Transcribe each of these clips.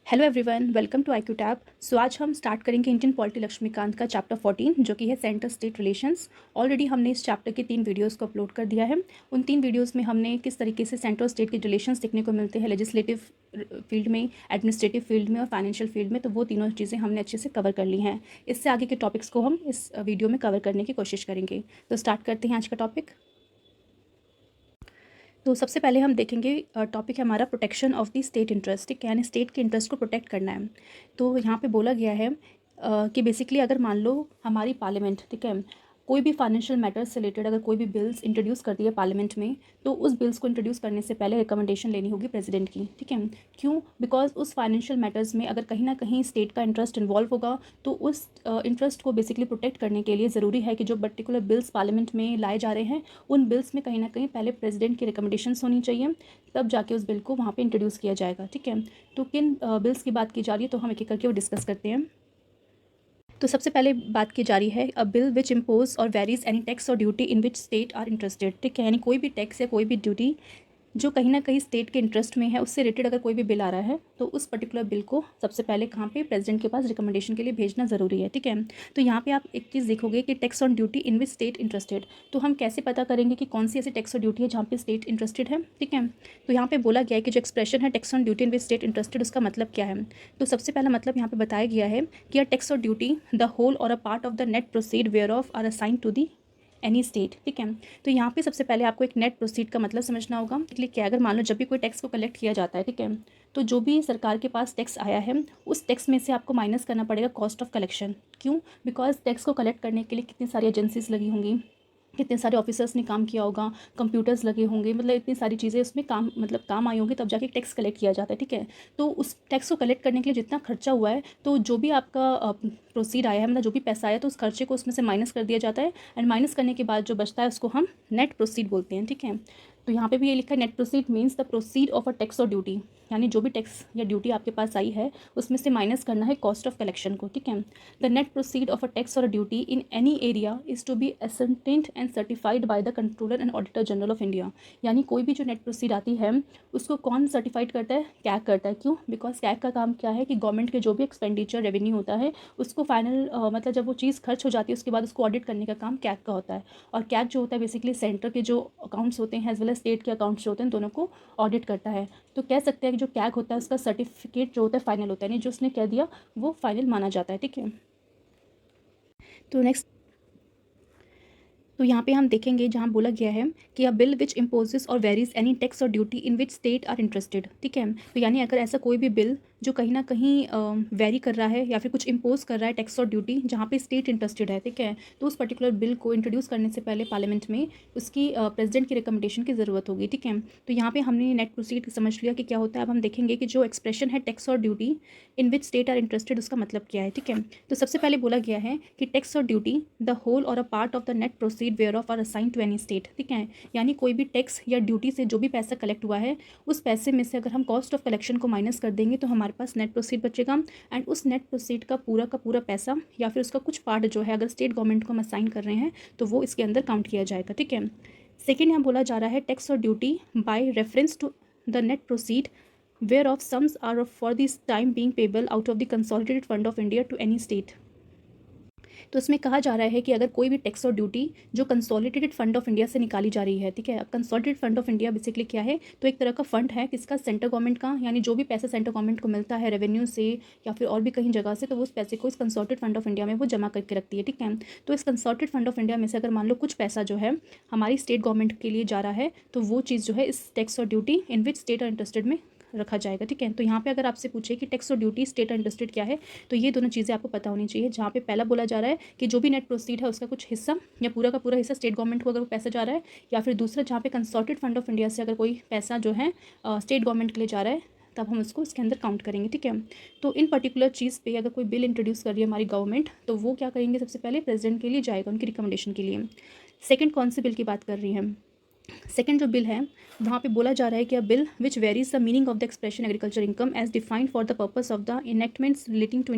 Hello everyone, welcome to IQ tab. So आज हम start करेंगे इंडियन पॉलिटी लक्ष्मीकांत का चैप्टर 14 जो कि है सेंटर स्टेट रिलेशंस। ऑलरेडी हमने इस चैप्टर के 3 वीडियोस को अपलोड कर दिया है। उन 3 वीडियोस में हमने किस तरीके से सेंटर और स्टेट के रिलेशंस देखने को मिलते हैं लेजिस्लेटिव फील्ड में, एडमिनिस्ट्रेटिव फील्ड में और फाइनेंशियल फील्ड में, तो वो तीनों चीज़ें हमने अच्छे से कवर कर ली हैं। इससे आगे के टॉपिक्स को हम इस वीडियो में कवर करने की कोशिश करेंगे। तो स्टार्ट करते हैं आज का टॉपिक। तो सबसे पहले हम देखेंगे टॉपिक है हमारा protection of the state interest, ठीक है, यानी स्टेट के इंटरेस्ट को प्रोटेक्ट करना है। तो यहाँ पे बोला गया है कि बेसिकली अगर मान लो हमारी पार्लियामेंट, ठीक है, कोई भी फाइनेंशियल मैटर्स से रिलेटेड अगर कोई भी बिल्स इंट्रोड्यूस करती है पार्लियामेंट में, तो उस बिल्स को इंट्रोड्यूस करने से पहले रिकमेंडेशन लेनी होगी प्रेसिडेंट की, ठीक है। क्यों? बिकॉज उस फाइनेंशियल मैटर्स में अगर कहीं ना कहीं स्टेट का इंटरेस्ट इन्वॉल्व होगा, तो उस इंटरेस्ट को बेसिकली प्रोटेक्ट करने के लिए ज़रूरी है कि जो पर्टिकुलर बिल्स पार्लियामेंट में लाए जा रहे हैं, उन बिल्स में कहीं ना कहीं पहले प्रेसिडेंट की रिकमेंडेशंस होनी चाहिए, तब जाके उस बिल को वहाँ पे इंट्रोड्यूस किया जाएगा, ठीक है। तो किन बिल्स की बात की जा रही है, तो हम एक एक करके वो डिस्कस करते हैं। तो सबसे पहले बात की जा रही है a bill which impose or varies any tax or duty in which state are interested, ठीक है, यानी कोई भी टैक्स या कोई भी ड्यूटी जो कहीं ना कहीं स्टेट के इंटरेस्ट में है, उससे रिलेटेड अगर कोई भी बिल आ रहा है, तो उस पर्टिकुलर बिल को सबसे पहले कहाँ पे प्रेसिडेंट के पास रिकमेंडेशन के लिए भेजना ज़रूरी है, ठीक है। तो यहाँ पे आप एक चीज़ देखोगे कि tax on duty in which state interested, तो हम कैसे पता करेंगे कि कौन सी ऐसी टैक्स और ड्यूटी है जहाँ पे स्टेट इंटरेस्टेड है, ठीक है। तो यहाँ पे बोला गया है कि जो एक्सप्रेशन है tax on duty in which state interested, उसका मतलब क्या है। तो सबसे पहला मतलब यहाँ पे बताया गया है कि tax or duty the whole or a part of the net proceed where of are assign to the any state, ठीक है। तो यहाँ पे सबसे पहले आपको एक नेट प्रोसीड का मतलब समझना होगा। इसलिए क्या, अगर मान लो जब भी कोई टैक्स को कलेक्ट किया जाता है, ठीक है, तो जो भी सरकार के पास टैक्स आया है, उस टैक्स में से आपको माइनस करना पड़ेगा कॉस्ट ऑफ कलेक्शन। क्यों? बिकॉज टैक्स को कलेक्ट करने के लिए कितनी सारी एजेंसीज लगी होंगी, कितने सारे ऑफिसर्स ने काम किया होगा, कंप्यूटर्स लगे होंगे, मतलब इतनी सारी चीज़ें उसमें काम आई होंगी, तब जाके टैक्स कलेक्ट किया जाता है, ठीक है। तो उस टैक्स को कलेक्ट करने के लिए जितना खर्चा हुआ है, तो जो भी आपका प्रोसीड आया है, मतलब जो भी पैसा आया, तो उस खर्चे को उसमें से माइनस कर दिया जाता है, एंड माइनस करने के बाद जो बचता है उसको हम नेट प्रोसीड बोलते हैं, ठीक है। तो यहाँ पे भी ये लिखा है net proceed means the proceed of a tax or duty, यानी जो भी टैक्स या ड्यूटी आपके पास आई है, उसमें से माइनस करना है कॉस्ट ऑफ कलेक्शन को, ठीक है। The net proceed of a tax or a duty in any area is to be ascertained and certified by the controller and auditor general of India, यानी कोई भी जो नेट प्रोसीड आती है उसको कौन सर्टिफाइड करता है? कैग करता है। क्यों? बिकॉज कैग का काम क्या है कि गवर्नमेंट के जो भी एक्सपेंडिचर रेवेन्यू होता है, उसको फाइनल मतलब जब वो चीज़ खर्च हो जाती है, उसके बाद उसको ऑडिट करने का काम कैग का होता है। और कैग जो होता है बेसिकली सेंटर के जो अकाउंट्स होते हैं एज वेल एज स्टेट के अकाउंट्स जो होते हैं, दोनों को ऑडिट करता है। तो कह सकते हैं कि जो कैग होता है उसका सर्टिफिकेट जो होता है फाइनल होता है, यानी जो उसने कह दिया वो फाइनल माना जाता है, ठीक है। तो नेक्स्ट, तो यहाँ पे हम देखेंगे जहाँ बोला गया है कि a bill which imposes or varies any tax or duty in which state are interested, ठीक है। तो यानी अगर ऐसा कोई भी बिल जो कहीं ना कहीं वेरी कर रहा है या फिर कुछ इम्पोज कर रहा है टैक्स और ड्यूटी जहाँ पे स्टेट इंटरेस्टेड है, ठीक है, तो उस पर्टिकुलर बिल को इंट्रोड्यूस करने से पहले पार्लियामेंट में उसकी प्रेसिडेंट की रिकमेंडेशन की ज़रूरत होगी, ठीक है। तो यहाँ पे हमने नेट प्रोसीड समझ लिया कि क्या होता है। अब हम देखेंगे कि जो एक्सप्रेशन है tax or duty in which state are interested, उसका मतलब क्या है, ठीक है। तो सबसे पहले बोला गया है कि tax or duty the whole or a part of the net proceed where of are assign to any state, ठीक है, यानी कोई भी टैक्स या ड्यूटी से जो भी पैसा कलेक्ट हुआ है, उस पैसे में से अगर हम कॉस्ट ऑफ कलेक्शन को माइनस कर देंगे, तो हमारे पास नेट प्रोसीड बचेगा। एंड उस नेट प्रोसीड का पूरा पैसा या फिर उसका कुछ पार्ट जो है, अगर स्टेट गवर्नमेंट को हम असाइन कर रहे हैं, तो वो इसके अंदर काउंट किया जाएगा, ठीक है। सेकेंड यहाँ बोला जा रहा है tax or duty by reference to the net proceed where of sums are for this time being payable out of the consolidated fund of India to any state. तो इसमें कहा जा रहा है कि अगर कोई भी टैक्स और ड्यूटी जो कंसोलिडेटेड फंड ऑफ इंडिया से निकाली जा रही है, ठीक है। अब consolidated fund of India basically क्या है, तो एक तरह का फंड है किसका, सेंट्रल गवर्नमेंट का, यानी जो भी पैसा सेंट्रल गवर्नमेंट को मिलता है रेवेन्यू से या फिर और भी कहीं जगह से, तो वो उस पैसे को इस कंसोलिडेटेड फंड ऑफ इंडिया में वो जमा करके रखती है, ठीक है। तो इस कंसोलिडेटेड फंड ऑफ इंडिया में से अगर मान लो कुछ पैसा जो है हमारी स्टेट गवर्नमेंट के लिए जा रहा है, तो वो चीज़ जो है इस tax or duty in which state are interested में रखा जाएगा, ठीक है। तो यहाँ पे अगर आपसे पूछे कि टैक्स और ड्यूटी स्टेट और इंटरेस्टेड क्या है, तो ये दोनों चीज़ें आपको पता होनी चाहिए। जहाँ पे पहला बोला जा रहा है कि जो भी नेट प्रोसीड है उसका कुछ हिस्सा या पूरा का पूरा हिस्सा स्टेट गवर्नमेंट को अगर वो पैसा जा रहा है, या फिर दूसरा जहाँ पे कंसोलिडेटेड फंड ऑफ इंडिया से अगर कोई पैसा जो है स्टेट गवर्नमेंट के लिए जा रहा है, तब हम उसको इसके अंदर काउंट करेंगे, ठीक है। तो इन पर्टिकुलर चीज़ पे अगर कोई बिल इंट्रोड्यूस कर रही है हमारी गवर्नमेंट, तो वो क्या करेंगे, सबसे पहले प्रेसिडेंट के लिए जाएगा उनकी रिकमेंडेशन के लिए। सेकंड कौन से बिल की बात कर रही है, सेकेंड जो बिल है वहाँ पे बोला जा रहा है कि a bill which varies the meaning of the expression agriculture income as defined for the purpose of the enactments relating to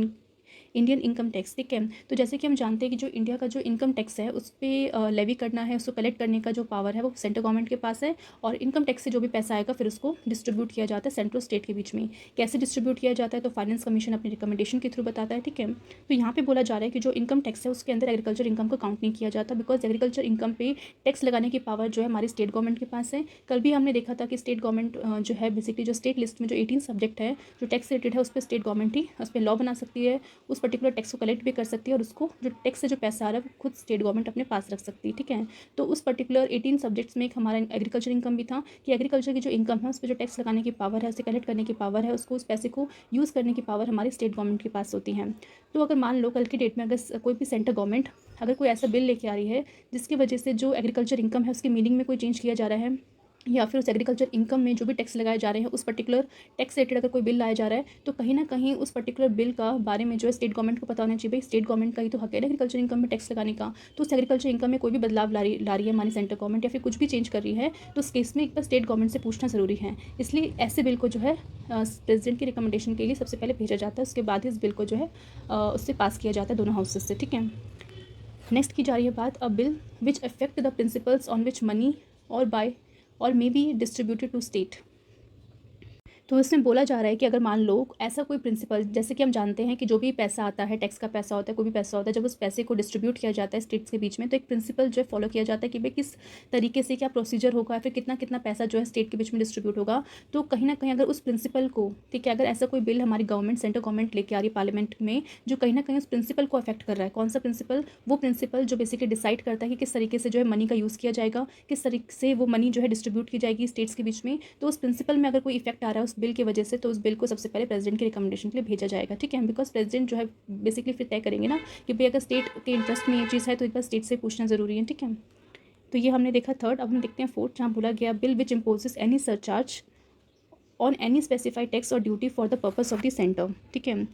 Indian income tax, ठीक है। तो जैसे कि हम जानते हैं कि जो इंडिया का जो इनकम टैक्स है उस पर लेवी करना है, उसको कलेक्ट करने का जो पावर है वो सेंट्रल गवर्नमेंट के पास है, और इनकम टैक्स से जो भी पैसा आएगा फिर उसको डिस्ट्रीब्यूट किया जाता है सेंट्रल स्टेट के बीच में। कैसे डिस्ट्रीब्यूट किया जाता है तो फाइनेंस कमीशन अपनी रिकमेंडेशन के थ्रू बताता है, ठीक है। तो यहाँ पे बोला जा रहा है कि जो इनकम टैक्स है उसके अंदर एग्रीकल्चर इनकम को काउंट नहीं किया जाता, बिकॉज एग्रीकल्चर इनकम पे टैक्स लगाने की पावर जो है हमारी स्टेट गवर्नमेंट के पास है। कल भी हमने देखा था कि स्टेट गवर्नमेंट जो है बेसिकली जो स्टेट लिस्ट में जो 18 सब्जेक्ट है जो टैक्स रिलेटेड है उस पर स्टेट गवर्नमेंट ही उस पर लॉ बना सकती है, उस पर्टिकुलर टैक्स को कलेक्ट भी कर सकती है, और उसको जो टैक्स से जो पैसा आ रहा है वो खुद स्टेट गवर्नमेंट अपने पास रख सकती है, ठीक है। तो उस पर्टिकुलर 18 सब्जेक्ट्स में एक हमारा एग्रीकल्चर इनकम भी था कि एग्रीकल्चर की जो इनकम है उस पर जो टैक्स लगाने की पावर है, उसे कलेक्ट करने की पावर है, उसको उस पैसे को यूज़ करने की पावर हमारी स्टेट गवर्नमेंट के पास होती है। तो अगर मान लो कल की डेट में अगर कोई भी सेंट्रल गवर्नमेंट अगर कोई ऐसा बिल लेके आ रही है जिसकी वजह से जो एग्रीकल्चर इनकम है उसकी मीनिंग में कोई चेंज किया जा रहा है, या फिर उस एग्रीकल्चर इनकम में जो भी टैक्स लगाए जा रहे हैं उस पर्टिकुलर टैक्स रिलेटेड अगर कोई बिल लाया जा रहा है, तो कहीं ना कहीं उस पर्टिकुलर बिल का बारे में जो है स्टेट गवर्नमेंट को पता होना चाहिए। भाई स्टेट गवर्नमेंट का ही तो हक है एग्रीकल्चर इनकम में टैक्स लगाने का, तो उस एग्रीकल्चर इनकम में कोई भी बदलाव ला रही है हमारी सेंट्रल गवर्नमेंट, या फिर कुछ भी चेंज कर रही है, तो उस केस में एक बार स्टेट गवर्नमेंट से पूछना ज़रूरी है। इसलिए ऐसे बिल को जो है प्रेसिडेंट की रिकमेंडेशन के लिए सबसे पहले भेजा जाता है, उसके बाद ही इस बिल को जो है उससे पास किया जाता है दोनों हाउसेस से, ठीक है। नेक्स्ट की जा रही है बात a bill which affect the principles on which money or by or may be distributed to state. तो इसमें बोला जा रहा है कि अगर मान लो ऐसा कोई प्रिंसिपल, जैसे कि हम जानते हैं कि जो भी पैसा आता है टैक्स का पैसा होता है, कोई भी पैसा होता है, जब उस पैसे को डिस्ट्रीब्यूट किया जाता है स्टेट्स के बीच में, तो एक प्रिंसिपल जो है फॉलो किया जाता है कि भाई किस तरीके से क्या प्रोसीजर होगा, फिर कितना कितना पैसा जो है स्टेट के बीच में डिस्ट्रीब्यूट होगा। तो कहीं ना कहीं अगर उस प्रिंसिपल को, ठीक है, अगर ऐसा कोई बिल हमारी गवर्नमेंट सेंट्रल गवर्नमेंट लेके आ रही है पार्लियामेंट में जो कहीं ना कहीं उस प्रिंसिपल को अफेक्ट कर रहा है, कौन सा प्रिंसिपल, वो प्रिंसिपल जो बेसिकली डिसाइड करता है कि किस तरीके से जो है मनी का यूज़ किया जाएगा, किस तरीके से वो मनी जो है डिस्ट्रीब्यूट की जाएगी स्टेट्स के बीच में, तो उस प्रिंसिपल में अगर कोई इफेक्ट आ रहा है उस बिल की वजह से, तो उस बिल को सबसे पहले प्रेसिडेंट की रिकमेंडेशन के लिए भेजा जाएगा, ठीक है। बिकॉज प्रेसिडेंट जो है बेसिकली फिर तय करेंगे ना कि भाई अगर स्टेट के इंटरेस्ट में ये चीज़ है तो एक बार स्टेट से पूछना ज़रूरी है, ठीक है। तो ये हमने देखा थर्ड। अब हम देखते हैं फोर्थ, जहाँ बोला गया bill which imposes any surcharge on any specified tax or duty for the purpose of the centre, ठीक है।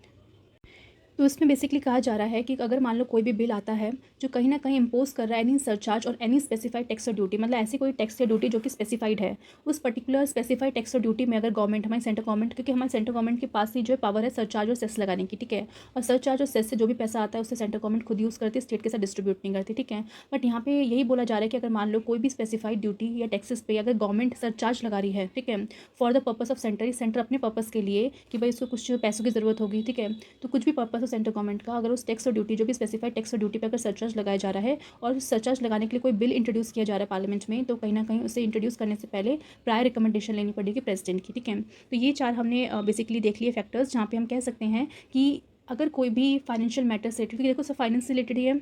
तो इसमें बेसिकली कहा जा रहा है कि अगर मान लो कोई भी बिल आता है जो कहीं ना कहीं इम्पोज कर रहा है एनी सरचार्ज और any specified tax or duty, मतलब ऐसी कोई टैक्स या ड्यूटी जो कि स्पेसिफाइड है, उस particular specified tax or duty में अगर गवर्नमेंट, हमारी सेंट्रल गवर्नमेंट, क्योंकि हमारे सेंट्रल गवर्नमेंट के पास ही जो है पावर है सरचार्ज और सेस लगाने की, ठीक है, और सरचार्ज और सेस से जो भी पैसा आता है उससे सेंट्रल गवर्नमेंट खुद यूज़ करती है, स्टेट के साथ डिस्ट्रीब्यूट नहीं करती, ठीक है। बट यहाँ पे यही बोला जा रहा है कि अगर मान लो कोई भी स्पेसिफाइड ड्यूटी या टैक्सेस पे अगर गवर्नमेंट सरचार्ज लगा रही है, ठीक है, for the purpose of centre, centre अपने पर्पस के लिए कि भाई इसको कुछ पैसों की ज़रूरत होगी, ठीक है, तो कुछ भी पर्पस हो सेंट्रल गवर्नमेंट का, अगर उस टैक्स और ड्यूटी जो भी स्पेसिफाइड टैक्स और ड्यूटी पर अगर सरचार्ज लगाया जा रहा है और उस सरचार्ज लगाने के लिए कोई बिल इंट्रोड्यूस किया जा रहा है पार्लियामेंट में, तो कहीं ना कहीं उसे इंट्रोड्यूस करने से पहले प्रायर रिकमेंडेशन लेनी पड़ेगी प्रेसिडेंट की, ठीक है। तो ये चार हमने बेसिकली देख लिए फैक्टर्स जहाँ पे हम कह सकते हैं कि अगर कोई भी फाइनेंशियल मैटर से रिलेटेड, क्योंकि देखो सब फाइनेंस से रिलेटेड ही है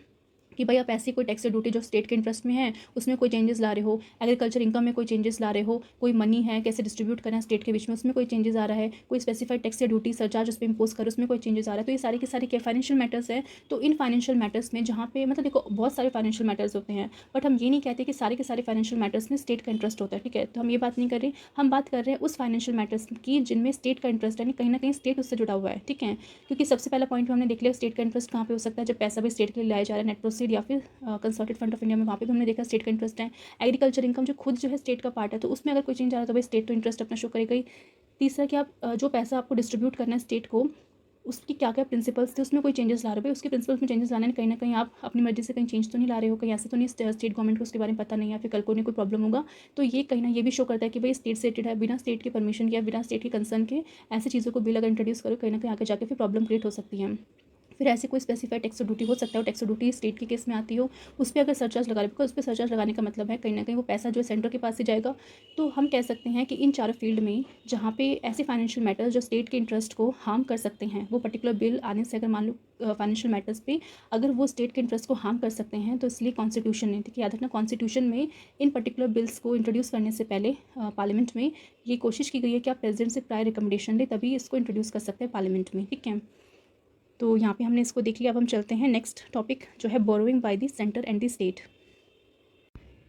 कि भाई आप ऐसी कोई टैक्स ड्यूटी जो स्टेट के इंटरेस्ट में है उसमें कोई चेंजेस ला रहे हो, एग्रीकल्चर इनकम में कोई चेंजेस ला रहे हो, कोई मनी है कैसे डिस्ट्रीब्यूट करना है स्टेट के बीच में उसमें कोई चेंजेस आ रहा है, कोई स्पेसिफाइड टैक्स या ड्यूटी सरचार्ज उस पर इम्पोज करो उसमें कोई चेंजेस आ रहा है, तो ये सारे के सारे क्या फाइनेंशियल मैटर्स है। तो इन फाइनेंशियल मैटर्स में जहाँ पे मतलब देखो बहुत सारे फाइनेंशियल मैटर्स होते हैं, बट हम ये नहीं कहते कि सारे के सारे फाइनेंशियल मैटर्स में स्टेट का इंटरेस्ट होता है, ठीक है, तो हम ये बात नहीं कर रहे, हम बात कर रहे हैं उस फाइनेंशियल मैटर्स की जिनमें स्टेट का इंटरेस्ट यानी कहीं ना कहीं स्टेट उससे जुड़ा हुआ है, ठीक है। क्योंकि सबसे पहला पॉइंट हमने देख लिया स्टेट का इंटरेस्ट कहाँ पे हो सकता है, जब पैसा भी स्टेट के लिए लाया जा रहा है नेट प्रोसीड या फिर कंसोलिडेटेड फंड ऑफ इंडिया में, वहाँ पे भी हमने देखा स्टेट का इंटरेस्ट है। एग्रीकल्चर इनकम जो खुद जो है स्टेट का पार्ट है, तो उसमें अगर कोई चेंज आ रहा है तो भाई स्टेट तो इंटरेस्ट अपना शो करेगा ही। तीसरा कि आप जो पैसा आपको डिस्ट्रीब्यूट करना है स्टेट को, उसकी क्या क्या प्रिंसिपल्स थे उसमें कोई चेंजेस ला रहे हो भाई, उसके प्रिंसिपल्स में चेंजेस लाने कहीं ना कहीं आप अपनी मर्जी से कहीं चेंज तो नहीं ला रहे हो, कहीं ऐसे तो नहीं स्टेट गवर्नमेंट को उसके बारे में पता नहीं है, फिर कल को नहीं कोई प्रॉब्लम होगा। तो ये कहीं ना ये भी शो करता है कि भाई स्टेट से रिलेटेड है, बिना स्टेट के परमिशन के या बिना स्टेट के कंसर्न के ऐसी चीज़ों को बिल अगर इंट्रोड्यूस करो कहीं ना कहीं आगे जाके फिर प्रॉब्लम क्रिएट हो सकती है। फिर ऐसे कोई स्पेसिफाइड टैक्स ड्यूटी हो सकता है, टैक्स ड्यूटी स्टेट के केस में आती हो, उस पर अगर सरचार्ज लगा रहे, बिकॉज उस पर सरचार्ज लगाने का मतलब है कहीं ना कहीं वो पैसा जो है सेंटर के पास ही जाएगा। तो हम कह सकते हैं कि इन चारों फील्ड में जहाँ पे ऐसे फाइनेंशियल मैटर्स जो स्टेट के इंटरेस्ट को हार्म कर सकते हैं, वो पर्टिकुलर बिल आने से अगर मान लो फाइनेंशियल मैटर्स पे अगर वो स्टेट के इंटरेस्ट को हार्म कर सकते हैं, तो इसलिए कॉन्स्टिट्यूशन ने, ठीक है, याद रखना कॉन्स्टिट्यूशन में इन पर्टिकुलर बिल्स को इंट्रोड्यूस करने से पहले पार्लियामेंट में ये कोशिश की गई है कि आप प्रेसिडेंट से प्रायर रिकमेंडेशन ले तभी इसको इंट्रोड्यूस कर सकते हैं पार्लियामेंट में, ठीक है। तो यहाँ पे हमने इसको देख लिया। अब हम चलते हैं नेक्स्ट टॉपिक जो है borrowing bye the centre and the state.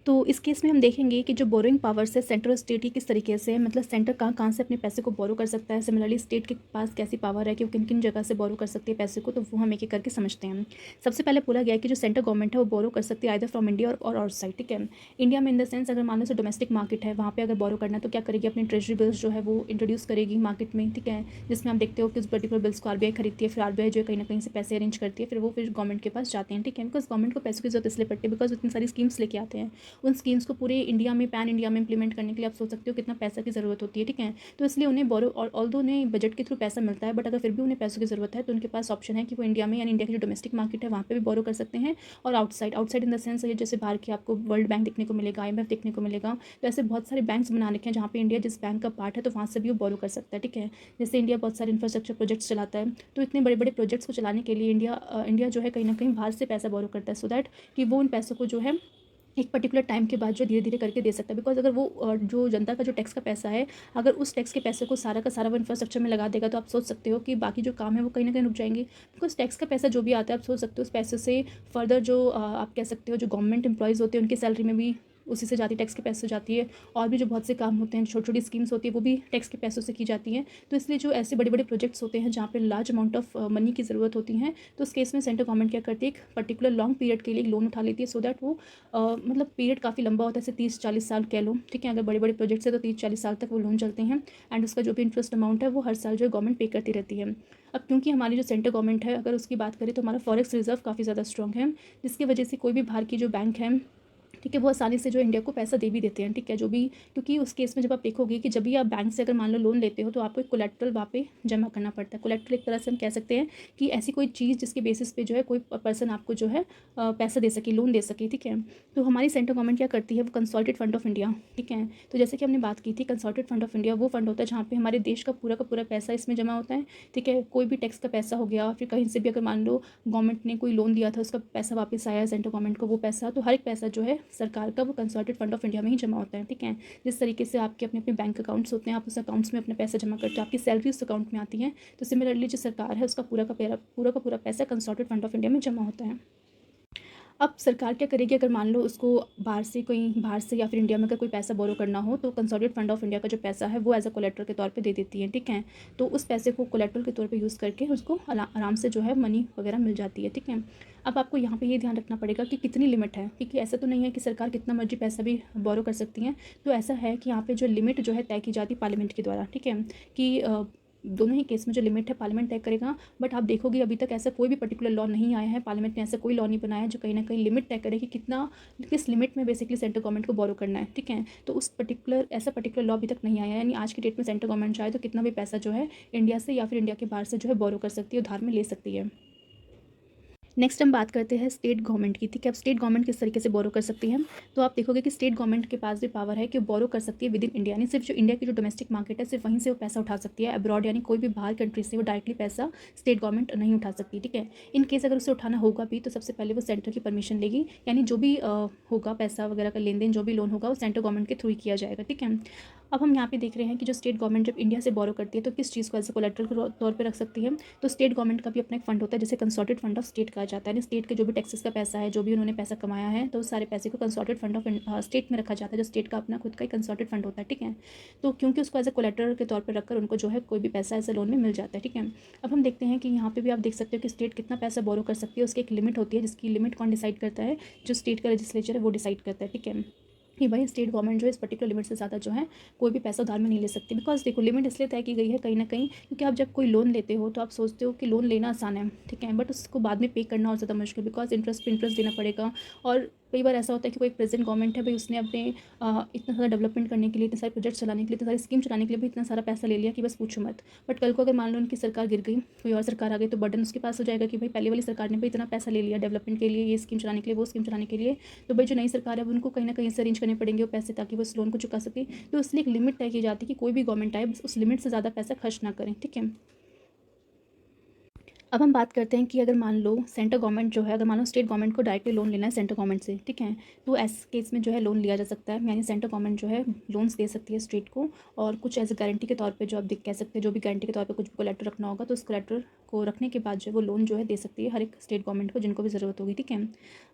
तो इस केस में हम देखेंगे कि जो बोरोइंग पावर्स है सेंटर और स्टेट की किस तरीके से है, मतलब सेंटर कहाँ कहाँ से अपने पैसे को बोरो कर सकता है, सिमिलरली स्टेट के पास कैसी पावर है कि वो किन किन जगह से बोरो कर सकती है पैसे को, तो वो हम एक एक करके समझते हैं। सबसे पहले बोला गया है कि जो सेंट्रल गवर्नमेंट है वो बोरो कर सकती है आइदर फ्रॉम इंडिया और आउटसाइड, ठीक है। इंडिया में इन द सेंस अगर मान लो डोमेस्टिक मार्केट है वहाँ पे अगर बोरो करना है तो क्या करेगी, अपनी ट्रेजरी बिल्स जो है वो इंट्रोड्यूस करेगी मार्केट में, ठीक है, जिसमें आप देखते हो कि उस पर्टिकुलर बिल्स को आरबीआई खरीदती है, फिर आरबीआई जो है कहीं ना कहीं से पैसे अरेंज करती है, फिर वो फिर गवर्नमेंट के पास जाते हैं, ठीक है, बिकॉज गवर्नमेंट को पैसों की जरूरत इसलिए पड़ती है बिकॉज इतनी सारी स्कीम्स लेके आते हैं। उन स्कीम्स को पूरे इंडिया में पैन इंडिया में इंप्लीमेंट करने के लिए आप सोच सकते हो कितना पैसा की ज़रूरत होती है, ठीक है। तो इसलिए उन्हें बोरो और ऑल्दो उन्हें बजट के थ्रू पैसा मिलता है, बट अगर फिर भी उन्हें पैसों की ज़रूरत है तो उनके पास ऑप्शन है कि वो इंडिया में यानी इंडिया की जो डोमेस्टिक मार्केट है वहाँ पे भी बोरो कर सकते हैं, और आउटसाइड इन द सेंस ये जैसे बाहर की आपको वर्ल्ड बैंक देखने को मिलेगा, IMF देखने को मिलेगा, तो ऐसे बहुत सारे बैंक्स बना रखे हैं जहाँ पे इंडिया जिस बैंक का पार्ट है तो वहाँ से भी वो बोरो कर सकता है, ठीक है। जैसे इंडिया बहुत सारे इंफ्रास्ट्रक्चर प्रोजेक्ट्स चलाता है, तो इतने बड़े बड़े प्रोजेक्ट्स को चलाने के लिए इंडिया जो है कहीं ना कहीं बाहर से पैसा बोरो करता है, सो दैट कि वो उन पैसों को जो है एक पर्टिकुलर टाइम के बाद जो धीरे धीरे करके दे सकता है, बिकॉज अगर वो जो जनता का जो टैक्स का पैसा है, अगर उस टैक्स के पैसे को सारा का सारा वो इंफ्रास्ट्रक्चर में लगा देगा तो आप सोच सकते हो कि बाकी जो काम है वो कहीं ना कहीं रुक जाएंगे, बिकॉज टैक्स का पैसा जो भी आता है आप सोच सकते हो उस पैसे से फर्दर जो आप कह सकते हो जो गवर्नमेंट एम्प्लॉयज़ होते हैं उनकी सैलरी में भी उसी से जाती है, टैक्स के पैसे से जाती है, और भी जो बहुत से काम होते हैं छोटी छोटी स्कीम्स होती है वो भी टैक्स के पैसों से की जाती हैं। तो इसलिए जो ऐसे बड़े बड़े प्रोजेक्ट्स होते हैं जहाँ पे लार्ज अमाउंट ऑफ मनी की ज़रूरत होती है, तो उस केस में सेंट्रल गवर्नमेंट क्या करती है, एक पर्टिकुलर लॉन्ग पीरियड के लिए एक लोन उठा लेती है, सो दैट वो मतलब पीरियड काफ़ी लंबा होता है, जैसे 30-40 साल कह लो, ठीक है। अगर बड़े बड़े प्रोजेक्ट्स है तो 30-40 साल तक वो लोन चलते हैं, एंड उसका जो भी इंटरेस्ट अमाउंट है वो हर साल जो है गवर्नमेंट पे करती रहती है। अब क्योंकि हमारी जो सेंट्रल गवर्नमेंट है अगर उसकी बात करें तो हमारा फॉरेक्स रिजर्व काफ़ी ज़्यादा स्ट्रॉन्ग है, जिसकी वजह से कोई भी बाहर की जो बैंक है, ठीक है, वो आसानी से जो इंडिया को पैसा दे भी देते हैं, ठीक है, जो भी, क्योंकि उस केस में जब आप देखोगे कि जब भी आप बैंक से अगर मान लो लोन लेते हो तो आपको एक कोलेट्रल वहाँ पे जमा करना पड़ता है। कोलेट्रल एक तरह से हम कह सकते हैं कि ऐसी कोई चीज़ जिसके बेसिस पे जो है कोई पर्सन आपको जो है पैसा दे सके, लोन दे सके, ठीक है। तो हमारी सेंट्रल गवर्नमेंट क्या करती है, वो कंसोलिडेटेड फंड ऑफ इंडिया, ठीक है। तो जैसे कि हमने बात की थी, कंसोलिडेटेड फंड ऑफ इंडिया वो फंड होता है जहाँ पे हमारे देश का पूरा पैसा इसमें जमा होता है, ठीक है। कोई भी टैक्स का पैसा हो गया, फिर कहीं से भी अगर मान लो गवर्नमेंट ने कोई लोन दिया था उसका पैसा वापस आया सेंट्रल गवर्नमेंट को वो पैसा, तो हर एक पैसा जो है सरकार का वो कंसोलिडेटेड फंड ऑफ इंडिया में ही जमा होता है, ठीक है। जिस तरीके से आपके अपने अपने बैंक अकाउंट्स होते हैं, आप उस अकाउंट्स में अपने पैसे जमा करते हो, आपकी सैलरी उस अकाउंट में आती है, तो सिमिलरली जो सरकार है उसका पूरा पैसा कंसोलिडेटेड फंड ऑफ इंडिया में जमा होता है। अब सरकार क्या करेगी, अगर मान लो उसको बाहर से या फिर इंडिया में अगर कोई पैसा बोरो करना हो तो कंसोलिडेटेड फंड ऑफ इंडिया का जो पैसा है वो एज अ कोलेट्रल के तौर पे दे देती है, ठीक है। तो उस पैसे को कोलेट्रल के तौर पे यूज़ करके उसको आराम से जो है मनी वगैरह मिल जाती है, ठीक है। अब आपको यहाँ पे ये ध्यान रखना पड़ेगा कि कितनी लिमिट है, क्योंकि ऐसा तो नहीं है कि सरकार कितना मर्जी पैसा भी बोरो कर सकती है। तो ऐसा है कि यहाँ पे जो लिमिट जो है तय की जाती है पार्लियामेंट के द्वारा, ठीक है, कि दोनों ही केस में जो लिमिट है पार्लियामेंट तय करेगा, बट आप देखोगे अभी तक ऐसा कोई भी पर्टिकुलर लॉ नहीं आया है, पार्लियामेंट ने ऐसा कोई लॉ नहीं बनाया है जो कहीं ना कहीं लिमिट तय करे कि किस लिमिट में बेसिकली सेंट्रल गवर्नमेंट को बोरो करना है, ठीक है। तो ऐसा पर्टिकुलर लॉ अभी तक नहीं आया है, यानी आज की डेट में सेंट्रल गवर्नमेंट चाहे तो कितना भी पैसा जो है इंडिया से या फिर इंडिया के बाहर से जो है बोरो कर सकती है, उधार में ले सकती है। नेक्स्ट हम बात करते हैं स्टेट गवर्नमेंट की, ठीक है। अब स्टेट गवर्नमेंट किस तरीके से बोरो कर सकती है, तो आप देखोगे कि स्टेट गवर्नमेंट के पास भी पावर है कि बोरो कर सकती है विद इन इंडिया, यानी सिर्फ जो इंडिया की जो डोमेस्टिक मार्केट है सिर्फ वहीं से वो पैसा उठा सकती है, अब्रॉड यानी कोई भी बाहर कंट्री से वो डायरेक्टली पैसा स्टेट गवर्नमेंट नहीं उठा सकती, ठीक है। इन केस अगर उसे उठाना होगा भी तो सबसे पहले वो सेंटर की परमिशन लेगी, यानी जो भी होगा पैसा वगैरह का लेन देन जो भी लोन होगा वो सेंट्रल गवर्नमेंट के थ्रू ही किया जाएगा, ठीक है। अब हम यहाँ पे देख रहे हैं कि जो स्टेट गवर्नमेंट जब इंडिया से बोरो करती है तो किस चीज़ को एज ए कोलेट्रल के तौर पे रख सकती है, तो स्टेट गवर्नमेंट का भी अपना एक फंड होता है जिसे कंसोलिडेटेड फंड ऑफ स्टेट कहा जाता है, स्टेट के जो भी टैक्सेस का पैसा है, जो भी उन्होंने पैसा कमाया है, तो उस सारे पैसे को कंसोलिडेटेड फंड ऑफ स्टेट में रखा जाता है, जो स्टेट का अपना खुद का एक कंसोलिडेटेड फंड होता है, ठीक है। तो क्योंकि उसको एज ए कोलेट्रल के तौर पर रखकर उनको जो है कोई भी पैसा एज ए लोन में मिल जाता है, ठीक है। अब हम देखते हैं कि यहाँ पे भी आप देख सकते हो कि स्टेट कितना पैसा बोरो कर सकती है, उसकी एक लिमिट होती है, जिसकी लिमिट कौन डिसाइड करता है, जो स्टेट का लेजिस्लेचर है वो डिसाइड करता है, ठीक है, कि भाई स्टेट गवर्नमेंट जो है इस पर्टिकुलर लिमिट से ज़्यादा जो है कोई भी पैसा उधार में नहीं ले सकती। बिकॉज देखो लिमिट इसलिए तय की गई है कहीं ना कहीं क्योंकि आप जब कोई लोन लेते हो तो आप सोचते हो कि लोन लेना आसान है, ठीक है, बट उसको बाद में पे करना और ज़्यादा मुश्किल, बिकॉज इंटरेस्ट पे इंटरेस्ट देना पड़ेगा। और कई बार ऐसा होता है कि कोई प्रेजेंट गवर्नमेंट है भाई उसने अपने इतना सारा डेवलपमेंट करने के लिए, इतने सारे प्रोजेक्ट चलाने के लिए, इतने सारी स्कीम चलाने के लिए भी इतना सारा पैसा ले लिया कि बस पूछो मत। बट कल को अगर मान लो उनकी सरकार गिर गई, कोई और सरकार आ गई, तो बर्डन उसके पास हो जाएगा कि भाई पहले वाली सरकार ने भी इतना पैसा ले लिया डेवलपमेंट के लिए, ये स्कीम चलाने के लिए, वो स्कीम चलाने के लिए, तो भाई जो नई सरकार है उनको कहीं ना कहीं से अरेंज करने पड़ेंगे वो पैसे ताकि वो इस लोन को चुका सके। तो इसलिए एक लिमिट तय की जाती है कि कोई भी गवर्नमेंट आए बस उस लिमिट से ज़्यादा पैसा खर्च ना करें, ठीक है। अब हम बात करते हैं कि अगर मान लो सेंट्रल गवर्नमेंट जो है, अगर मान लो स्टेट गवर्नमेंट को डायरेक्टली लोन लेना है सेंट्रल गवर्नमेंट से, ठीक है, तो ऐसे केस में जो है लोन लिया जा सकता है, यानी सेंट्रल गवर्नमेंट जो है लोन्स दे सकती है स्टेट को, और कुछ एज गारंटी के तौर पे जो आप कह सकते हैं, जो भी गारंटी के तौर पे कुछ भी कोलेक्टर रखना होगा, तो उस कोलेक्टर को रखने के बाद जो है वो लोन जो है दे सकती है हर एक स्टेट गवर्नमेंट को जिनको भी ज़रूरत होगी, ठीक है।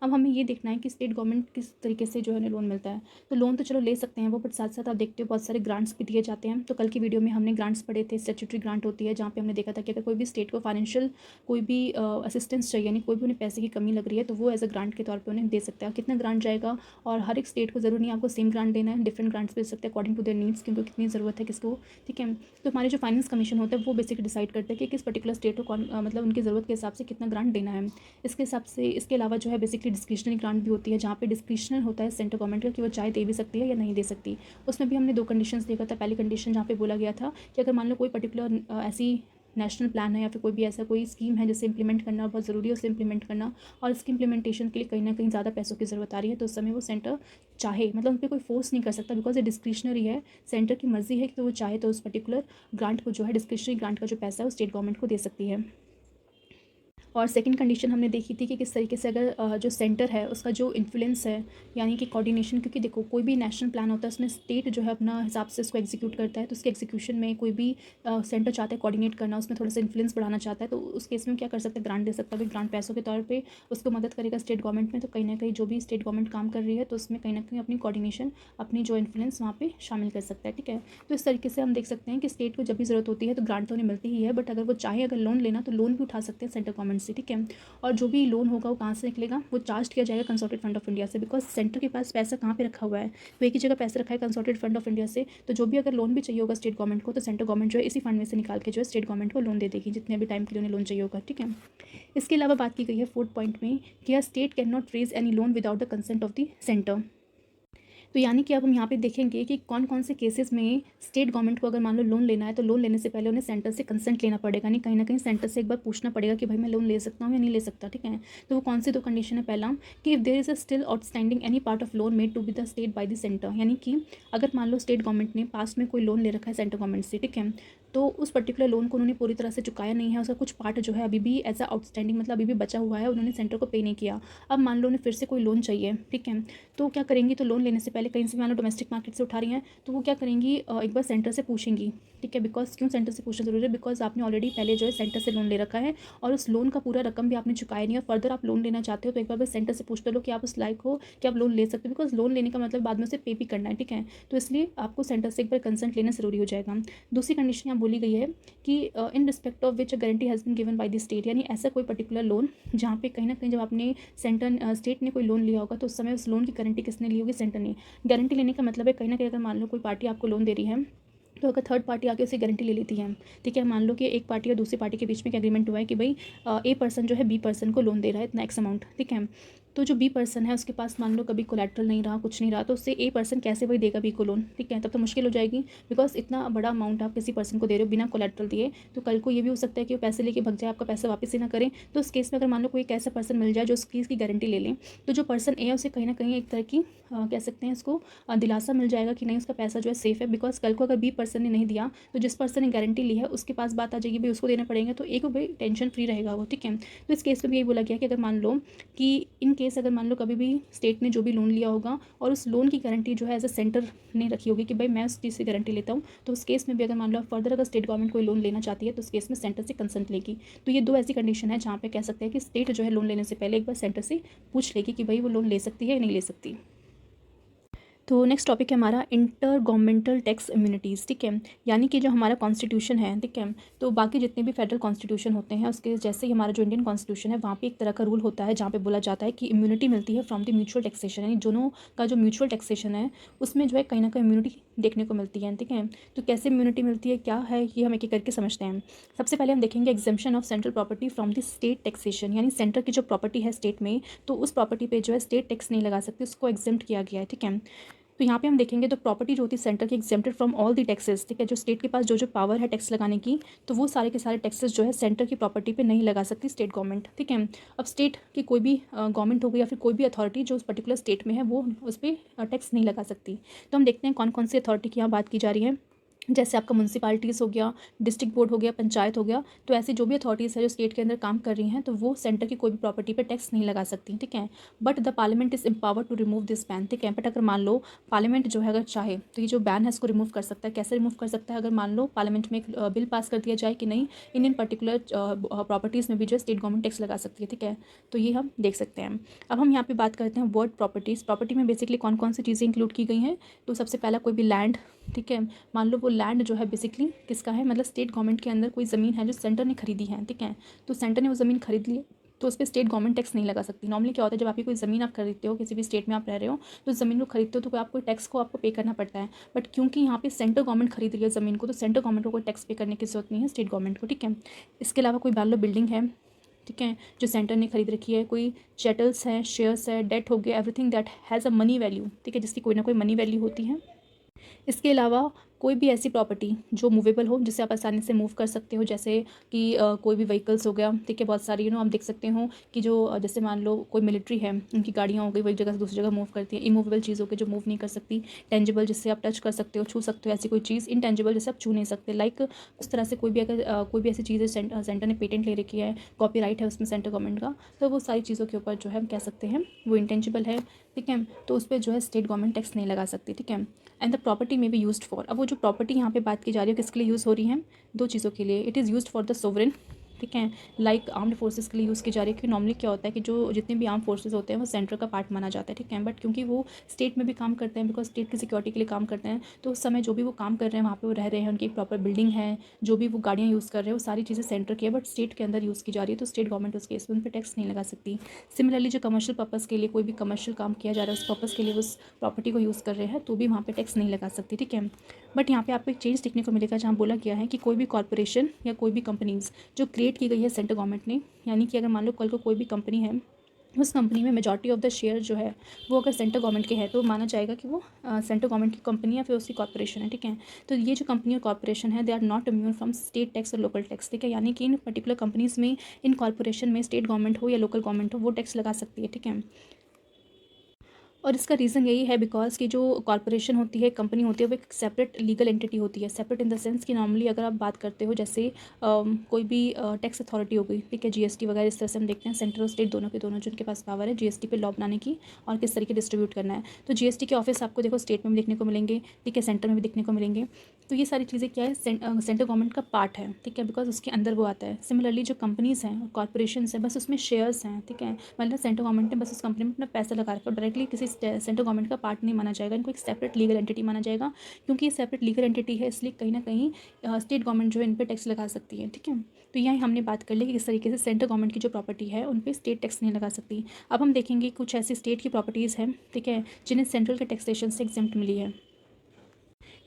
अब हमें ये देखना है कि स्टेट गवर्नमेंट किस तरीके से जो है लोन मिलता है। तो लोन तो चलो ले सकते हैं वो, बट साथ साथ आप देखते हो बहुत सारे ग्रांट्स भी दिए जाते हैं। तो कल की वीडियो में हमने ग्रांट्स पढ़े थे, स्टैट्यूटरी ग्रांट होती है, जहाँ पे हमने देखा था कि अगर कोई भी स्टेट को फाइनेंशियल कोई भी असिस्टेंस चाहिए, यानी कोई भी उन्हें पैसे की कमी लग रही है, तो वो एज अ ग्रांट के तौर पे उन्हें दे सकता है। कितना ग्रांट जाएगा, और हर एक स्टेट को ज़रूरी नहीं आपको सेम ग्रांट देना है, डिफरेंट ग्रांट्स दे सकते हैं अकॉर्डिंग टू देयर नीड्स, क्योंकि कितनी ज़रूरत है किसको, ठीक है। तो हमारे जो फाइनेंस कमीशन होता है वो बेसिकली डिसाइड करते हैं कि किस पर्टिकुलर स्टेट को मतलब उनकी ज़रूरत के हिसाब से कितना ग्रांट देना है। इसके हिसाब से इसके अलावा जो है बेसिकली डिस्क्रिशनरी ग्रांट भी होती है, जहाँ पे डिस्क्रिशनल होता है सेंट्रल गवर्नमेंट का कि वो चाहे दे भी सकती है या नहीं दे सकती। उसमें भी हमने 2 कंडीशंस देखा था। पहली कंडीशन जहाँ पे बोला गया था कि अगर मान लो कोई पर्टिकुलर ऐसी नेशनल प्लान है या फिर कोई भी ऐसा कोई स्कीम है जिसे इंप्लीमेंट करना बहुत ज़रूरी है, उसे इंप्लीमेंट करना, और इसकी इंप्लीमेंटेशन के लिए कहीं ना कहीं ज़्यादा पैसों की ज़रूरत आ रही है, तो उस समय वो सेंटर चाहे, मतलब उन पर कोई फोर्स नहीं कर सकता, बिकॉज ये डिस्क्रिशनरी है, सेंटर की मर्जी है कि वो चाहे तो उस पर्टिकुलर ग्रांट को जो है, डिस्क्रिशनरी ग्रांट का जो पैसा है वो स्टेट गवर्नमेंट को दे सकती है। और सेकंड कंडीशन हमने देखी थी कि किस तरीके से अगर जो सेंटर है उसका जो इन्फ्लुएंस है, यानी कि कोऑर्डिनेशन, क्योंकि देखो कोई भी नेशनल प्लान होता है उसमें स्टेट जो है अपना हिसाब से उसको एग्जीक्यूट करता है, तो उसके एग्जीक्यूशन में कोई भी सेंटर चाहता है कोऑर्डिनेट करना, उसमें थोड़ा सा इन्फ्लुएंस बढ़ाना चाहता है, तो उस केस में क्या कर सकता है, ग्रांट दे सकता है। ग्रांट पैसों के तौर पर उसको मदद करेगा स्टेट गवर्नमेंट में, तो कहीं ना कहीं जो भी स्टेट गवर्नमेंट काम कर रही है तो उसमें कहीं ना कहीं अपनी कोऑर्डिनेशन, अपनी जो इन्फ्लुएंस वहाँ पर शामिल कर सकता है, ठीक है। तो इस तरीके से हम देख सकते हैं कि स्टेट को जब भी ज़रूरत होती है तो ग्रांट तो उन्हें मिलती ही है, बट अगर वो चाहे अगर लोन लेना तो लोन भी उठा सकते हैं सेंट्रल गवर्नमेंट से, ठीक है। और जो भी लोन होगा वो कहाँ से निकलेगा, वो चार्ज किया जाएगा कंसोर्टेड फंड ऑफ इंडिया से, बिकॉज सेंटर के पास पैसा कहाँ पे रखा हुआ है, तो एक ही जगह पैसा रखा है कंसोर्टेड फंड ऑफ इंडिया से, तो जो भी अगर लोन भी चाहिए होगा स्टेट गवर्नमेंट को, तो सेंट्रल गवर्नमेंट जो है इसी फंड में से निकाल के जो है स्टेट गवर्नमेंट को लोन दे देगी, जितने भी टाइम के लिए उन्हें लोन चाहिए होगा, ठीक है। इसके अलावा बात की गई है 4th पॉइंट में कि state can not raise any loan without the consent of the centre. तो यानी कि अब हम यहाँ पे देखेंगे कि कौन कौन से केसेस में स्टेट गवर्नमेंट को अगर मान लो लोन लेना है, तो लोन लेने से पहले उन्हें सेंटर से कंसेंट लेना पड़ेगा, नहीं कहीं ना कहीं सेंटर से एक बार पूछना पड़ेगा कि भाई मैं लोन ले सकता हूँ या नहीं ले सकता, ठीक है। तो वो कौन सी 2 कंडीशन है, पहला कि if there is a still outstanding any part of loan made to be the state by the centre, यानी कि अगर मान लो स्टेट गवर्नमेंट ने पास में कोई लोन ले रखा है सेंट्रल गवर्नमेंट से, ठीक है, तो उस पर्टिकुलर लोन को उन्होंने पूरी तरह से चुकाया नहीं है, उसका कुछ पार्ट जो है अभी भी एज अ आउटस्टैंडिंग, मतलब अभी भी बचा हुआ है, उन्होंने सेंटर को पे नहीं किया। अब मान लो उन्हें फिर से कोई लोन चाहिए, ठीक है, तो क्या करेंगी, तो लोन लेने से पहले कहीं से मान लो डोमेस्टिक मार्केट से उठा रही हैं, तो वो क्या करेंगी, एक बार सेंटर से पूछेंगी, ठीक है। बिकॉज क्यों सेंटर से पूछना जरूरी है, बिकॉज आपने ऑलरेडी पहले जो है सेंटर से लोन ले रखा है और उस लोन का पूरा रकम भी आपने चुकाया नहीं है, फर्दर आप लोन लेना चाहते हो, तो एक बार बस सेंटर से पूछ लो कि आप उस लायक हो कि आप लोन ले सकते हो, बिकॉज लोन लेने का मतलब बाद में उसे पे भी करना है, ठीक है। तो इसलिए आपको सेंटर से एक बार कंसेंट लेना जरूरी हो जाएगा। दूसरी कंडीशन यहाँ बोली गई है कि in respect of which guarantee has been given by the state, यानी ऐसा कोई पर्टिकुलर लोन जहाँ पे कहीं ना कहीं जब आपने सेंटर स्टेट ने कोई लोन लिया होगा तो उस समय उस लोन की गारंटी किसने ली होगी, सेंटर ने। गारंटी लेने का मतलब है कहीं ना कहीं अगर मान लो कोई पार्टी आपको लोन दे रही है, तो अगर थर्ड पार्टी आके उसे गारंटी ले लेती है, ठीक है, मान लो कि एक पार्टी और दूसरी पार्टी के बीच में क्या एग्रीमेंट हुआ है कि भाई ए पर्सन जो है बी पर्सन को लोन दे रहा है इतना एक्स अमाउंट, ठीक है, तो जो बी पर्सन है उसके पास मान लो कभी कोलेट्रल नहीं रहा, कुछ नहीं रहा, तो उससे ए पर्सन कैसे भाई देगा बी को लोन, ठीक है, तब तो मुश्किल हो जाएगी, बिकॉज इतना बड़ा अमाउंट आप किसी पर्सन को दे रहे हो बिना कोलेट्रल दिए, तो कल को ये भी हो सकता है कि वो पैसे लेके भग जाए, आपका पैसा वापस ही ना करें। तो उस केस में अगर मान लो कोई एक ऐसा पर्सन मिल जाए जो उस केस की गारंटी ले लें, तो जो पर्सन ए है उसे कहीं ना कहीं एक तरह की कह सकते हैं इसको दिलासा मिल जाएगा कि नहीं उसका पैसा जो है सेफ़ है, बिकॉज कल को अगर बी पर्सन ने नहीं दिया तो जिस पर्सन ने गारंटी ली है उसके पास बात आ जाएगी भाई उसको देने पड़ेंगे, तो एक भाई टेंशन फ्री रहेगा वो, ठीक है। तो इस केस में भी यही बोला गया कि अगर मान लो कि इन केस अगर मान लो कभी भी स्टेट ने जो भी लोन लिया होगा और उस लोन की गारंटी जो है एज अ सेंटर ने रखी होगी कि भाई मैं उस चीज़ से गारंटी लेता हूँ, तो उस केस में भी अगर मान लो फर्दर अगर स्टेट गवर्नमेंट कोई लोन लेना चाहती है तो उस केस में सेंटर से कंसेंट लेगी। तो ये 2 ऐसी कंडीशन है जहाँ पे कह सकते हैं कि स्टेट जो है लोन लेने से पहले एक बार सेंटर से पूछ लेगी कि भाई वो लोन ले सकती है या नहीं ले सकती। तो नेक्स्ट टॉपिक है हमारा इंटर गवर्नमेंटल टैक्स इम्यूनिटीज़, ठीक है, यानी कि जो हमारा कॉन्स्टिट्यूशन है, ठीक है, तो बाकी जितने भी फेडरल कॉन्स्टिट्यूशन होते हैं उसके जैसे ही हमारा जो इंडियन कॉन्स्टिट्यूशन है वहाँ पे एक तरह का रूल होता है जहाँ पे बोला जाता है कि इम्यूनिटी मिलती है फ्रॉम द म्यूचुअल टैक्सेशन, यानी दोनों का जो म्यूचुअल टैक्सेशन है उसमें जो है कहीं ना कहीं इम्यूनिटी देखने को मिलती है, ठीक है। तो कैसे इम्यूनिटी मिलती है, क्या है, ये हम एक एक करके समझते हैं। सबसे पहले हम देखेंगे exemption of central property from the state taxation, यानी सेंटर की जो प्रॉपर्टी है स्टेट में, तो उस प्रॉपर्टी पे जो है स्टेट टैक्स नहीं लगा सकती, उसको एग्जेम्प्ट किया गया है, ठीक है। तो यहाँ पे हम देखेंगे तो प्रॉपर्टी जो होती है सेंटर की exempted from all the taxes, ठीक है, जो स्टेट के पास जो जो पावर है टैक्स लगाने की, तो वो सारे के सारे टैक्सेस जो है सेंटर की प्रॉपर्टी पे नहीं लगा सकती स्टेट गवर्नमेंट, ठीक है। अब स्टेट की कोई भी गवर्नमेंट हो गई या फिर कोई भी अथॉरिटी जो उस पर्टिकुलर स्टेट में है वो उस पर टैक्स नहीं लगा सकती। तो हम देखते हैं कौन कौन सी अथॉरिटी की यहाँ बात की जा रही है। जैसे आपका म्यूनसिपालिटीज़ हो गया, डिस्ट्रिक्ट बोर्ड हो गया, पंचायत हो गया, तो ऐसी जो भी अथॉरिटीज़ है जो स्टेट के अंदर काम कर रही हैं, तो वो सेंटर की कोई भी प्रॉपर्टी पे टैक्स नहीं लगा सकती, ठीक है। But the parliament is empowered to remove this ban, ठीक है। बट अगर मान लो पार्लियामेंट जो है अगर चाहे तो ये जो बैन है इसको रिमूव कर सकता है। कैसे रिमूव कर सकता है? अगर मान लो पार्लियामेंट में एक बिल पास कर दिया जाए कि नहीं, इन पर्टिकुलर प्रॉपर्टीज़ में भी जो है स्टेट गवर्नमेंट टैक्स लगा सकती है, ठीक है। तो ये हम देख सकते हैं। अब हम यहाँ पे बात करते हैं वर्ड प्रॉपर्टीज़। प्रॉपर्टी में बेसिकली कौन कौन सी चीज़ें इंक्लूड की गई हैं? तो सबसे पहला कोई भी लैंड, ठीक है। मान लो वो लैंड जो है बेसिकली किसका है, मतलब स्टेट गवर्नमेंट के अंदर कोई ज़मीन है जो सेंटर ने खरीदी है, ठीक है। तो सेंटर ने वो ज़मीन खरीद ली, तो उस पर स्टेट गवर्नमेंट टैक्स नहीं लगा सकती। नॉर्मली क्या होता है, जब आपकी कोई ज़मीन आप खरीदते हो, किसी भी स्टेट में आप रह रहे हो, तो ज़मीन को खरीदते हो तो कोई आपको टैक्स को आपको पे करना पड़ता है। बट क्योंकि यहाँ पे सेंट्रल गवर्नमेंट खरीद रही है ज़मीन को, तो सेंट्रल गवर्नमेंट को कोई टैक्स पे करने की जरूरत नहीं है स्टेट गवर्नमेंट को, ठीक है। इसके अलावा कोई मान लो बिल्डिंग है, ठीक है, जो सेंटर ने खरीद रखी है, कोई चैटल्स हैं, शेयर्स है, डेट हो गया, everything that has a money value, ठीक है, जिसकी कोई ना कोई मनी वैल्यू होती है। इसके अलावा कोई भी ऐसी प्रॉपर्टी जो मूवेबल हो, जिसे आप आसानी से मूव कर सकते हो, जैसे कि कोई भी व्हीकल्स हो गया, ठीक है। बहुत सारी आप देख सकते हो कि जो जैसे मान लो कोई मिलिट्री है, उनकी गाड़ियाँ हो गई, वो एक जगह से दूसरी जगह मूव करती है। इमूवेबल चीज़ हो गई जो मूव नहीं कर सकती। टेंजिबल जिससे आप टच कर सकते हो, छू सकते हो, ऐसी कोई चीज़। इनटेंजिबल जिसे आप छू नहीं सकते। लाइक उस तरह से कोई भी अगर कोई भी ऐसी चीज़ है सेंटर ने पेटेंट ले रखी है, कॉपीराइट है उसमें सेंट्रल गवर्नमेंट का, तो वो सारी चीज़ों के ऊपर जो है हम कह सकते हैं वो इंटेंजिबल है, ठीक है। तो उस पर जो है स्टेट गवर्नमेंट टैक्स नहीं लगा सकती, ठीक है। एंड द प्रॉपर्टी में बी यूज्ड फॉर, अब वो जो प्रॉपर्टी यहाँ पे बात की जा रही है किसके लिए यूज़ हो रही है? दो चीज़ों के लिए। It is used for the sovereign, ठीक है, लाइक आर्म्ड फोर्सेस के लिए यूज़ की जा रही है। क्योंकि नॉर्मली क्या होता है कि जो जितने भी आर्म फोर्सेस होते हैं वो सेंटर का पार्ट माना जाता है, ठीक है। बट क्योंकि वो स्टेट में भी काम करते हैं, बिकॉज स्टेट की सिक्योरिटी के लिए काम करते हैं, तो उस समय जो भी वो काम कर रहे हैं, वहाँ पे वो रह रहे हैं, उनकी एक प्रॉपर बिल्डिंग है, जो भी वो गाड़ियाँ यूज़ कर रहे हैं, वो सारी चीज़ें सेंटर की है, बट स्टेट के अंदर यूज़ की जा रही है, तो स्टेट गवर्नमेंट उस केस में उन पर टैक्स नहीं लगा सकती। सिमिलरली जो कमर्शियल पर्पज़ के लिए कोई भी कमर्शियल काम किया जा रहा है, उस पर्पज़ के लिए उस प्रॉपर्टी को यूज़ कर रहे हैं, तो भी वहाँ पे टैक्स नहीं लगा सकती, ठीक है। बट यहाँ पे आपको एक चेंज देखने को मिलेगा, जहाँ बोला गया है कि कोई भी कॉर्पोरेशन या कोई भी कंपनीज़ जो क्रिएट की गई है सेंट्रल गवर्नमेंट ने, यानी कि अगर मान लो कल को कोई भी कंपनी है, उस कंपनी में मेजॉरिटी ऑफ द शेयर जो है वो अगर सेंट्रल गवर्नमेंट के है, तो माना जाएगा कि वो सेंट्रल गवर्नमेंट की कंपनी या फिर उसकी कॉर्पोरेशन है, ठीक है। तो ये जो कंपनी और कॉर्पोरेशन है, they are not immune from state tax or local tax, ठीक है। यानी कि इन पर्टिकुलर कंपनीज़ में, इन कॉर्पोरेशन में स्टेट गवर्नमेंट हो या लोकल गवर्नमेंट हो, वो टैक्स लगा सकती है, ठीक है। और इसका रीज़न यही है बिकॉज कि जो कॉर्पोरेशन होती है, कंपनी होती है, वो एक सेपरेट लीगल एंटिटी होती है। सेपरेट इन द सेंस कि नॉर्मली अगर आप बात करते हो, जैसे कोई भी टैक्स अथॉरिटी हो गई, ठीक है, जीएसटी वगैरह, इस तरह से हम देखते हैं सेंट्रल और स्टेट दोनों के दोनों जिनके पास पावर है जीएसटी पे लॉ बनाने की और किस तरीके डिस्ट्रीब्यूट करना है। तो जीएसटी के ऑफिस आपको देखो स्टेट में भी देखने को मिलेंगे, ठीक है, सेंटर में भी देखने को मिलेंगे। तो ये सारी चीज़ें क्या है, सेंट्रल गवर्नमेंट का पार्ट है, ठीक है, बिकॉज उसके अंदर वो आता है। सिमिलरली जो कंपनीज़ हैं और कॉर्पोरेशन हैं, बस उसमें शेयर्स हैं, ठीक है, मतलब सेंट्रल गवर्नमेंट ने बस उस कंपनी में अपना पैसा लगा रखा है, डायरेक्टली किसी सेंट्रल गवर्नमेंट का पार्ट नहीं माना जाएगा, इनको एक सेपरेट लीगल एंटिटी माना जाएगा। क्योंकि ये सेपरेट लीगल एंटिटी है, इसलिए कहीं ना कहीं स्टेट गवर्नमेंट जो है इन पर टैक्स लगा सकती है, ठीक है। तो यहाँ हमने बात कर ली कि किस तरीके से सेंट्रल गवर्नमेंट की जो प्रॉपर्टी है उन पर स्टेट टैक्स नहीं लगा सकती। अब हम देखेंगे कुछ ऐसी स्टेट की प्रॉपर्टीज़ हैं, ठीक है, जिन्हें सेंट्रल के टैक्सेशन से एग्जेम्प्ट मिली है।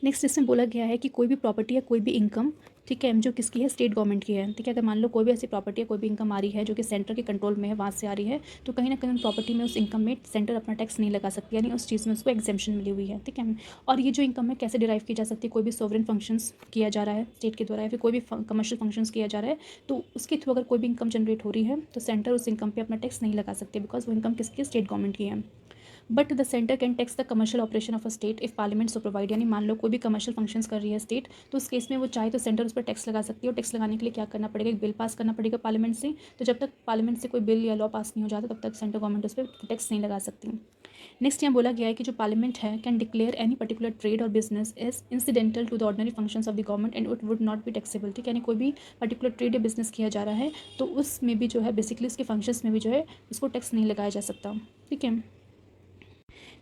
नेक्स्ट इसमें बोला गया है कि कोई भी प्रॉपर्टी या कोई भी इनकम, ठीक है, जो किसकी है, स्टेट गवर्नमेंट की है, ठीक है। अगर मान लो कोई भी ऐसी प्रॉपर्टी या कोई भी इनकम आ रही है जो कि सेंटर के कंट्रोल में है, वहाँ से आ रही है, तो कहीं ना कहीं प्रॉपर्टी में, उस इनकम में सेंटर अपना टैक्स नहीं लगा सकती, यानी उस चीज़ में उसको एग्जेम्पशन मिली हुई है, ठीक है। और ये जो इनकम है कैसे डिराइव की जा सकती है? कोई भी सोवरेन फंक्शंस किया जा रहा है स्टेट के द्वारा, या फिर कोई भी कमर्शियल फंक्शंस किया जा रहा है, तो उसके थ्रू अगर कोई भी इनकम जनरेट हो रही है, तो सेंटर उस इनकम पर अपना टैक्स नहीं लगा सकते, बिकॉज वो इनकम किसकी, स्टेट गवर्नमेंट की है। But the centre can tax the commercial operation of a state if parliament so provide, यानी मान लो कोई भी कमर्शियल फंक्शंस कर रही है स्टेट, तो उस केस में वो चाहे तो सेंटर उस पर टैक्स लगा सकती है। और टैक्स लगाने के लिए क्या करना पड़ेगा, एक बिल पास करना पड़ेगा पार्लियामेंट से। तो जब तक पार्लियामेंट से कोई बिल या लॉ पास नहीं हो जाता, तब तक सेंट्रल गवर्नमेंट उस पर टैक्स नहीं लगा सकती। नेक्स्ट यहाँ बोला गया है कि जो पार्लियामेंट है can declare any particular trade or business as incidental to the ordinary functions of the government and it would not be taxable, ठीक है। यानी कोई भी पर्टिकुलर ट्रेड या बिजनेस किया जा रहा है, तो उसमें भी जो है बेसिकली उसके फंक्शंस में भी जो है उसको टैक्स नहीं लगाया जा सकता, ठीक है।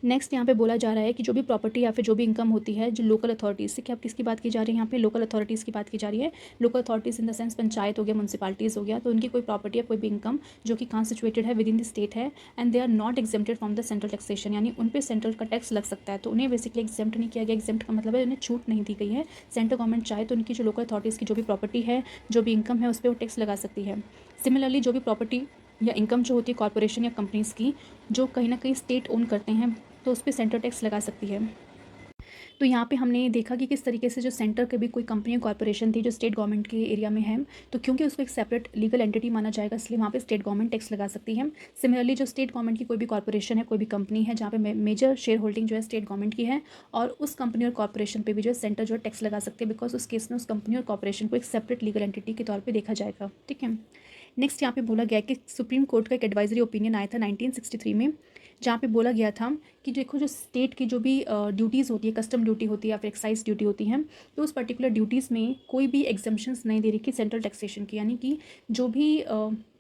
नेक्स्ट यहाँ पे बोला जा रहा है कि जो भी प्रॉपर्टी या फिर जो भी इनकम होती है जो लोकल अथॉरिटीज़ से, क्या किसकी बात की जा रही है यहाँ पे, लोकल अथॉरिटीज़ की बात की जा रही है। Local authorities in the sense panchayat हो गया, म्यूनसिपालिटीज़ हो गया, तो उनकी कोई प्रॉपर्टी या कोई भी इनकम जो कि कहाँ सिचुएटेड है, विद इन द स्टेट है, and they are not exempted from the central taxation, यानी उन पर सेंट्रल का टैक्स लग सकता है, तो उन्हें बेसिकली एग्जेम्प्ट नहीं किया गया। एग्जेम्प्ट का मतलब है उन्हें छूट नहीं दी गई है। सेंट्रल गवर्नमेंट चाहे तो उनकी जो लोकल अथॉरिटीज़ की जो भी प्रॉपर्टी है, जो भी इनकम है, उस पर वो टैक्स लगा सकती है। सिमिलरली जो भी प्रॉपर्टी या इनकम जो होती है कॉर्पोरेशन या कंपनीज़ की, जो कहीं ना कहीं स्टेट ओन करते हैं, तो उस पर सेंट्रल टैक्स लगा सकती है। तो यहाँ पे हमने देखा कि किस तरीके से जो सेंटर के भी कोई कंपनी या कॉर्पोरेशन थी जो स्टेट गवर्नमेंट के एरिया में है, तो क्योंकि उसको एक सेपरेट लीगल एंटिटी माना जाएगा, इसलिए वहाँ पे स्टेट गवर्नमेंट टैक्स लगा सकती है। सिमिलरली जो स्टेट गवर्नमेंट की कोई भी कॉर्पोरेशन है, कोई भी कंपनी है जहाँ पे मेजर शेयर होल्डिंग जो है स्टेट गवर्नमेंट की है, और उस कंपनी और कॉर्पोरेशन पे भी जो है सेंटर जो है टैक्स लगा सकते हैं, बिकॉज उस केस में उस कंपनी और कॉर्पोरेशन को एक सेपरेट लीगल एंटिटी के तौर पर देखा जाएगा। ठीक है। नेक्स्ट यहाँ पे बोला गया कि सुप्रीम कोर्ट का एक एडवाइजरी ओपिनियन आया था 1963 में, जहाँ पे बोला गया था कि देखो जो स्टेट की जो भी ड्यूटीज़ होती है, कस्टम ड्यूटी होती है या फिर एक्साइज ड्यूटी होती है, तो उस पर्टिकुलर ड्यूटीज़ में कोई भी एग्जम्पशंस नहीं दे रही कि सेंट्रल टैक्सेशन की, यानी कि जो भी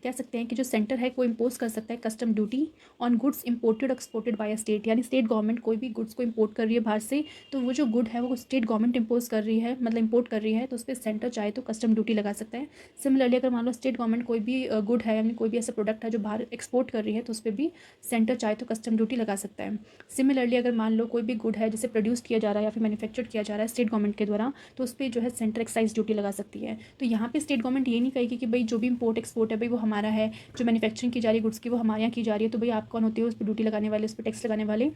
कह सकते हैं कि जो सेंटर है वो इम्पोज कर सकता है custom duty on goods imported exported by a state, यानी स्टेट गवर्नमेंट कोई भी गुड्स को इंपोर्ट कर रही है बाहर से, तो वो जो गुड है वो स्टेट गवर्नमेंट इम्पोज कर रही है, मतलब इंपोर्ट कर रही है, तो उस पर सेंटर चाहे तो कस्टम ड्यूटी लगा सकता है। सिमिलरली अगर मान लो स्टेट गवर्नमेंट कोई भी गुड है, यानी कोई भी ऐसा प्रोडक्ट है जो बाहर एक्सपोर्ट कर रही है, तो उस पर भी सेंटर चाहे तो कस्टम ड्यूटी लगा सकता है। सिमिलरली अगर मान लो कोई भी गुड है जिसे प्रोड्यूस किया जा रहा है या फिर मैन्युफैक्चर किया जा रहा है स्टेट गवर्नमेंट के द्वारा, तो उस पर जो है सेंटर एक्साइज ड्यूटी लगा सकती है। तो यहाँ पे स्टेट गवर्नमेंट ये नहीं कहेगी कि भाई जो भी इंपोर्ट एक्सपोर्ट है भाई वो हमारा है, जो मैन्युफैक्चरिंग की जा रही है गुड्स की वो हमारे यहाँ की जा रही है, तो भाई आप कौन होते हो उस पर ड्यूटी लगाने वाले, उस पर टैक्स लगाने वाले।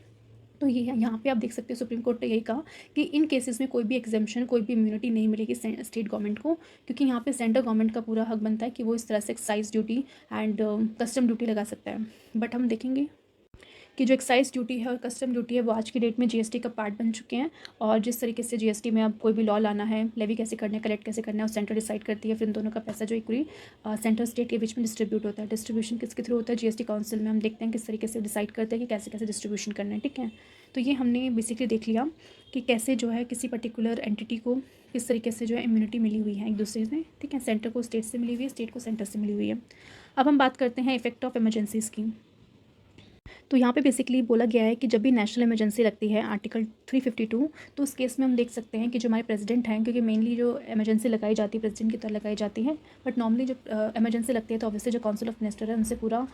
तो ये यहाँ पे आप देख सकते हो सुप्रीम कोर्ट ने यही कहा कि इन केसेस में कोई भी एग्जाम्पशन, कोई भी इम्यूनिटी नहीं मिलेगी स्टेट गवर्नमेंट को, क्योंकि यहाँ पे सेंट्रल गवर्नमेंट का पूरा हक बनता है कि वो इस तरह से excise duty and custom duty लगा सकता है। बट हम देखेंगे कि जो एक्साइज ड्यूटी है और कस्टम ड्यूटी है वो आज की डेट में जीएसटी का पार्ट बन चुके हैं, और जिस तरीके से जीएसटी में अब कोई भी लॉ लाना है, लेवी कैसे करना है, कलेक्ट कैसे करना है, वो सेंटर डिसाइड करती है। फिर इन दोनों का पैसा जो इक्वली सेंटर स्टेट के बीच में डिस्ट्रीब्यूट होता है। डिस्ट्रीब्यूशन किसके थ्रू होता है? जीएसटी काउंसिल में। हम देखते हैं किस तरीके से डिसाइड करते हैं कि कैसे कैसे डिस्ट्रीब्यूशन करना है। ठीक है, तो ये हमने बेसिकली देख लिया कि कैसे जो है किसी पर्टिकुलर एंटिटी को किस तरीके से जो है इम्यूनिटी मिली हुई है एक दूसरे से। ठीक है, सेंटर को स्टेट से मिली हुई है, स्टेट को सेंटर से मिली हुई है। अब हम बात करते हैं इफेक्ट ऑफ इमरजेंसी स्कीम। तो यहाँ पे बेसिकली बोला गया है कि जब भी नेशनल इमरजेंसी लगती है आर्टिकल 352, तो उस केस में हम देख सकते हैं कि जो हमारे प्रेसिडेंट हैं, क्योंकि मेनली जो इमरजेंसी लगाई जाती है प्रेसिडेंट की तरह लगाई जाती है, बट नॉर्मली जब इमरजेंसी लगती है तो ऑब्वियसली जो काउंसिल ऑफ मिनिस्टर है उनसे पूरा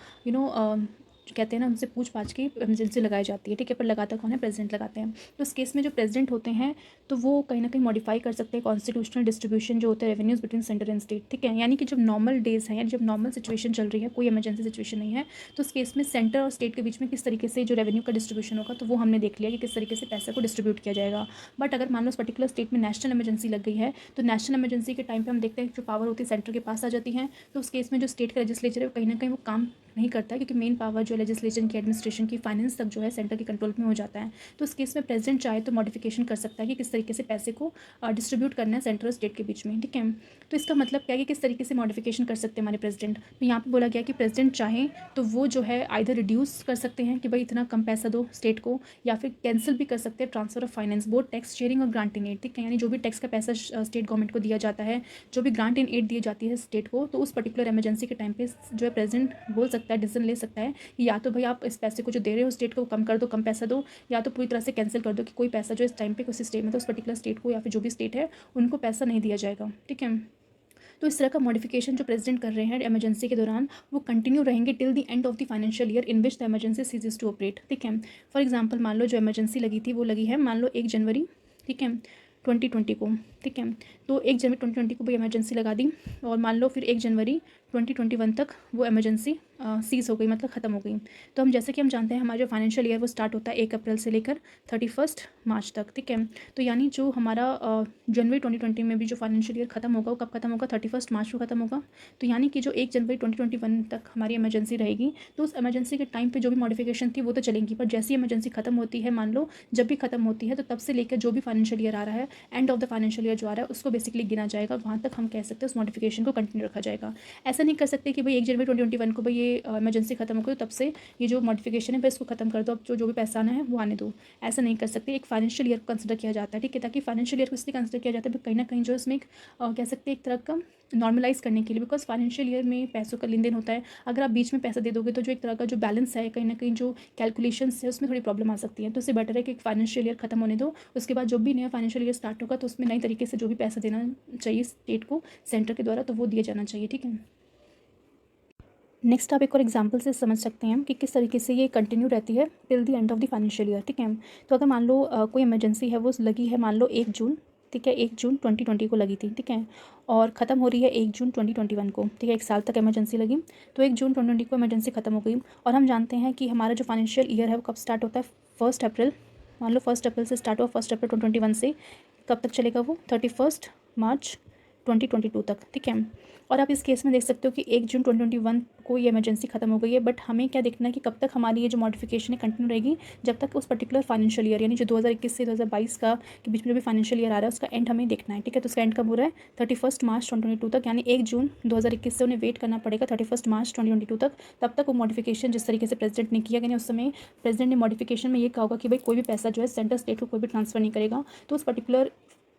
कहते हैं ना, उनसे पूछ पाछ के इमरजेंसी लगाई जाती है। ठीक है, पर लगाता कौन है? प्रेसिडेंट लगाते हैं। तो इस केस में जो प्रेसिडेंट होते हैं तो वो कहीं ना कहीं मॉडिफाई कर सकते हैं कॉन्स्टिट्यूशनल डिस्ट्रीब्यूशन जो होता है revenues between centre and state. ठीक है, यानी कि जब नॉर्मल डेज हैं, यानी जब नॉर्मल सिचुएशन चल रही है, कोई इमरजेंसी सिचुएशन नहीं है, तो उस केस में सेंटर और स्टेट के बीच में किस तरीके से जो रेवेन्यू का डिस्ट्रीब्यूशन होगा, तो वो हमने देख लिया कि किस तरीके से पैसे को डिस्ट्रीब्यूट किया जाएगा। बट अगर मान लो उस पर्टिकुलर स्टेट में नेशनल इमरजेंसी लग गई है, तो नेशनल इमरजेंसी के टाइम पर हम देखते हैं जो पावर होती है सेंटर के पास आ जाती है, तो उस केस में जो स्टेट का लेजिस्लेचर है कहीं ना कहीं वो काम नहीं करता है, क्योंकि मेन पावर जो लेजिस्लेशन की, एडमिनिस्ट्रेशन की, फाइनेंस तक जो है सेंटर के कंट्रोल में हो जाता है। तो इस केस में प्रेसिडेंट चाहे तो मॉडिफिकेशन कर सकता है कि किस तरीके से पैसे को डिस्ट्रीब्यूट करना है सेंटर और स्टेट के बीच में। ठीक है, तो इसका मतलब क्या है कि किस तरीके से मॉडिफिकेशन कर सकते हैं हमारे प्रेसिडेंट। तो यहाँ पे बोला गया कि प्रेसिडेंट चाहे तो वो जो है आइदर रिड्यूस कर सकते हैं कि भाई इतना कम पैसा दो स्टेट को, या फिर कैंसिल भी कर सकते हैं transfer of finance, both tax sharing और ग्रांट इन एड। ठीक है, यानी जो भी टैक्स का पैसा स्टेट गवर्नमेंट को दिया जाता है, जो भी ग्रांट इन एड दी जाती है स्टेट को, तो उस पर्टिकुलर इमरजेंसी के टाइम पे जो है प्रेसिडेंट बोल सकता है, डिसीजन ले सकता है कि या तो भाई आप इस पैसे को जो दे रहे हो स्टेट को कम कर दो, कम पैसा दो, या तो पूरी तरह से कैंसिल कर दो कि कोई पैसा जो इस टाइम पे किसी स्टेट में, तो उस पर्टिकुलर स्टेट को या फिर जो भी स्टेट है उनको पैसा नहीं दिया जाएगा। ठीक है, तो इस तरह का मॉडिफिकेशन जो प्रेसिडेंट कर रहे हैं इमरजेंसी के दौरान वो कंटिन्यू रहेंगे till the end of the financial year in which the emergency ceases to operate. ठीक है, फॉर एग्जांपल मान लो जो इमरजेंसी लगी थी वो लगी है मान लो 1 जनवरी, ठीक है, 2020 को। ठीक है, तो 1 जनवरी 2020 को भी इमरजेंसी लगा दी, और मान लो फिर 1 जनवरी 2021 तक वो इमरजेंसी सीज हो गई, मतलब ख़त्म हो गई। तो हम जैसे कि हम जानते हैं हमारा जो फाइनेंशियल ईयर वो स्टार्ट होता है 1 अप्रैल से लेकर 31 मार्च तक। ठीक है, तो यानी जो हमारा जनवरी 2020 में भी जो फाइनेंशियल ईयर ख़त्म होगा वो कब ख़त्म होगा? 31 मार्च को ख़त्म होगा। तो यानी कि जो 1 जनवरी 2021 तक हमारी इमरजेंसी रहेगी, तो उस इमरजेंसी के टाइम पे जो भी मॉडिफिकेशन थी वो तो चलेंगी, पर जैसी इमरजेंसी ख़त्म होती है, मान लो जब भी ख़त्म होती है, तो तब से लेकर जो भी फाइनेंशियल ईयर आ रहा है, and of the financial year जो आ रहा है उसको बेसिकली गिना जाएगा, वहाँ तक हम कह सकते हैं उस मॉडिफिकेशन को कंटिन्यू रखा जाएगा। ऐसा नहीं कर सकते कि भाई 1 जनवरी 2021 को भाई ये इमरजेंसी खत्म हो गई, तब से ये जो मॉडिफिकेशन है भाई इसको खत्म कर दो, अब जो भी पैसा आना है वो आने दो। ऐसा नहीं कर सकते, एक फाइनेंशियल ईयर को कंसिडर किया जाता है। ठीक है, ताकि फाइनेंशियल ईयर को इसलिए कंसिडर किया जाता है कहीं ना कहीं जो इसमें कह सकते हैं एक तरह का नॉर्मलाइज करने के लिए, बिकॉज फाइनेंशियल ईयर में पैसों का लेन देन होता है। अगर आप बीच में पैसा दे दोगे तो जो एक तरह का जो बैलेंस है, कहीं ना कहीं जो कैलकुलेशंस है उसमें थोड़ी प्रॉब्लम आ सकती है। तो इससे बेटर है कि एक फाइनेंशियल ईयर खत्म होने दो, उसके बाद जो भी नया फाइनेंशियल ईयर स्टार्ट होगा तो उसमें नई तरीके से जो भी पैसा देना चाहिए स्टेट को सेंटर के द्वारा, तो वो दिया जाना चाहिए। ठीक है, नेक्स्ट आप एक और एग्जांपल से समझ सकते हैं कि किस तरीके से ये कंटिन्यू रहती है till the end of the financial year. ठीक है, तो अगर मान लो कोई इमरजेंसी है वो लगी है मान लो 1 जून, ठीक है, 1 जून 2020 को लगी थी। ठीक है, और ख़त्म हो रही है 1 जून 2021 को। ठीक है, 1 साल तक इमरजेंसी लगी, तो 1 जून 2020 को इमरजेंसी ख़त्म हो गई। और हम जानते हैं कि हमारा जो फाइनेंशियल ईयर है वो कब स्टार्ट होता है? 1 अप्रैल मान लो 1 अप्रैल से स्टार्ट हुआ, 1 अप्रैल 2021 से कब तक चलेगा वो 31 मार्च 2022 तक, ठीक है। और आप इस केस में देख सकते हो कि 1 जून 2021 को ये इमरजेंसी खत्म हो गई है, बट हमें क्या देखना है कि कब तक हमारी ये जो मॉडिफिकेशन है कंटिन्यू रहेगी, जब तक उस पर्टिकुलर फाइनेंशियल ईयर यानी जो 2021 से 2022 का के बीच में जो भी फाइनेंशियल ईयर आ रहा है उसका एंड हमें देखना है, ठीक है। तो उसका एंड कब हो रहा है 31 मार्च 2022 तक, यानी 1 जून 2021 से उन्हें वेट करना पड़ेगा 31 मार्च 2022 तक। तब तक वो मॉडिफिकेशन जिस तरीके से प्रेसिडेंट ने किया, यानी उस समय प्रेसिडेंट ने मॉडिफिकेशन में ये कहा होगा कि भाई कोई भी पैसा जो है सेंटर स्टेट को कोई भी ट्रांसफर नहीं करेगा, तो उस particular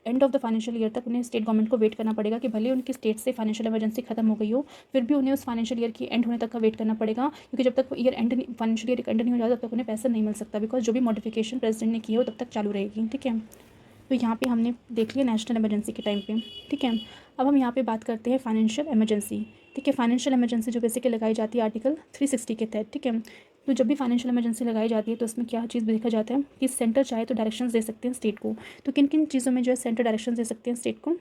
and of the financial year तक उन्हें स्टेट गवर्नमेंट को वेट करना पड़ेगा कि भले उनकी स्टेट से फाइनेंशियल इमरजेंसी खत्म हो गई हो, फिर भी उन्हें उस फाइनेंशियल ईयर की एंड होने तक का वेट करना पड़ेगा, क्योंकि जब तक year and financial year and नहीं हो जाता तब तक उन्हें पैसा नहीं मिल सकता, बिकॉज जो भी मॉडिफिकेशन प्रेसिडेंट ने की हो तब तक चालू रहेगी, ठीक है। तो यहाँ पे हमने देख लिया नेशनल इमरजेंसी के टाइम पे, ठीक है। अब हम यहाँ पे बात करते हैं फाइनेंशियल इमरजेंसी, ठीक है। फाइनेंशियल इमरजेंसी जो बेसिकली लगाई जाती है आर्टिकल 360 के तहत, ठीक है। तो जब भी फाइनेंशियल इमरजेंसी लगाई जाती है तो उसमें क्या चीज़ देखा जाता है कि सेंटर चाहे तो डायरेक्शंस दे सकते हैं स्टेट को। तो किन किन चीज़ों में जो है सेंटर डायरेक्शन दे सकते हैं स्टेट को।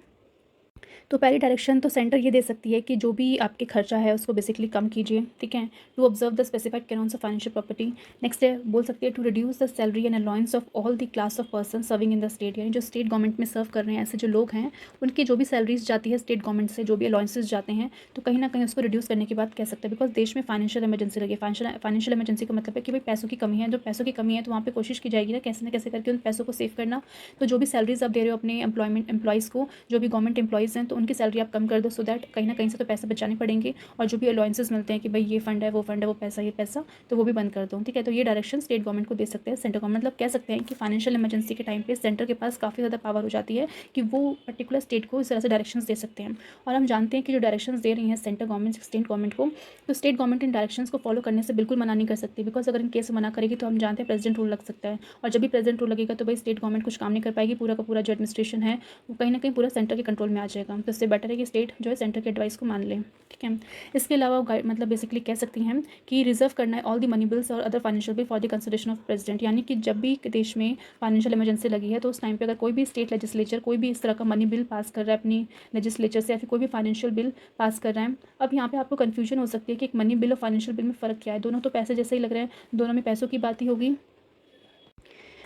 तो पहली डायरेक्शन तो सेंटर ये दे सकती है कि जो भी आपके खर्चा है उसको बेसिकली कम कीजिए, ठीक है। To observe the specified canons of financial property. Next है बोल सकती है to reduce the salary and allowance of all the class of person serving in the state, यानी जो स्टेट गवर्नमेंट में सर्व कर रहे हैं ऐसे जो लोग हैं उनकी जो भी सैलरीज जाती है स्टेट गवर्नमेंट से, जो भी अलाउंसेस जाते हैं, तो कहीं ना कहीं उसको रिड्यूस करने की बात कह सकते हैं, बिकॉज देश में फाइनेंशियल इमरजेंसी लगी। फाइनेंशियल इमरजेंसी का मतलब है कि भाई पैसों की कमी है, जो पैसों की कमी है तो वहाँ पे कोशिश की जाएगी ना कैसे करके उन पैसों को सेव करना। तो जो भी सैलरीज आप दे रहे हो अपने एम्प्लॉयज़ को, जो भी गवर्नमेंट एम्प्लॉयज़ हैं, तो उनकी सैलरी आप कम कर दो, सो दैट कहीं ना कहीं से तो पैसे बचाने पड़ेंगे। और जो भी अलाउंसेस मिलते हैं कि भाई ये फंड है वो फंड है वो पैसा ये पैसा, तो वो भी बंद कर दो, ठीक है। तो ये डायरेक्शन स्टेट गवर्नमेंट को दे सकते हैं सेंटर गवर्नमेंट। मतलब कह सकते हैं कि फाइनेंशियल इमरजेंसी के टाइम पे सेंटर के पास काफ़ी ज़्यादा पावर हो जाती है कि वो पर्टिकुलर स्टेट को इस तरह से डायरेक्शंस दे सकते हैं। और हम जानते हैं कि जो डायरेक्शंस दे रही हैं सेंटर गवर्नमेंट स्टेट गवर्नमेंट को, तो स्टेट गवर्नमेंट इन डायरेक्शंस को फॉलो करने से बिल्कुल मना नहीं कर सकती, बिकॉज अगर इन केस मना करेगी तो हम जानते हैं प्रेसिडेंट रूल लग सकता है। और जब भी प्रेसिडेंट रूल लगेगा तो भाई स्टेट गवर्नमेंट कुछ काम नहीं कर पाएगी, पूरा का पूरा जो एडमिनिस्ट्रेशन है वो कहीं ना कहीं पूरा सेंटर के कंट्रोल में आ जाएगा। तो इससे बेटर है कि स्टेट जो है सेंटर के एडवाइस को मान ले, ठीक है। इसके अलावा मतलब बेसिकली कह सकती हैं कि रिजर्व करना है ऑल द मनी बिल्स और other financial bill for the consideration of president, यानी कि जब भी देश में फाइनेंशियल इमरजेंसी लगी है तो उस टाइम पे अगर कोई भी स्टेट लेजिस्लेचर कोई भी इस तरह का मनी बिल पास कर रहा है अपनी लेजिस्लेचर से, या फिर कोई भी फाइनेंशियल बिल पास कर रहा है। अब यहाँ पे आपको कन्फ्यूजन हो सकती है कि एक मनी बिल और फाइनेंशियल बिल में फ़र्क क्या है। दोनों तो पैसे जैसे ही लग रहे हैं, दोनों में पैसों की बात ही होगी,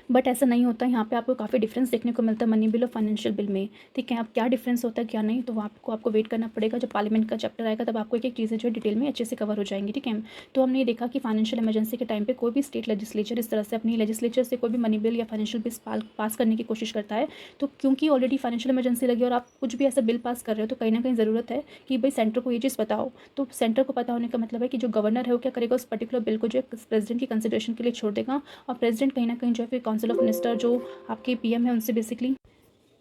बट ऐसा नहीं होता। यहाँ पे आपको काफ़ी डिफरेंस देखने को मिलता है मनी बिल और फाइनेंशियल बिल में, ठीक है। अब क्या डिफरेंस होता है क्या नहीं, तो वहाँ आपको वेट करना पड़ेगा। जब पार्लियामेंट का चैप्टर आएगा तब आपको एक एक चीज़ें जो है डिटेल में अच्छे से कवर हो जाएंगी, ठीक है। तो हमने ये देखा कि फाइनेंशियल इमरजेंसी के टाइम पे कोई भी स्टेट लेजिस्लेचर इस तरह से अपनी लेजिस्लेचर से कोई भी मनी बिल या फाइनेंशियल बिल पास करने की कोशिश करता है, तो क्योंकि ऑलरेडी फाइनेंशियल इमरजेंसी लगी और आप कुछ भी ऐसा बिल पास कर रहे हो, तो कहीं ना कहीं ज़रूरत है कि भाई सेंटर को ये चीज़ पता हो। तो सेंटर को पता होने का मतलब है कि जो गवर्नर है वो क्या करेगा, उस पर्टिकुलर बिल को जो है प्रेसिडेंट की कंसिडरेशन के लिए छोड़ देगा, और प्रेसिडेंट कहीं ना कहीं जो है फिर काउंसिल ऑफ मिनिस्टर जो आपके पीएम है उनसे बेसिकली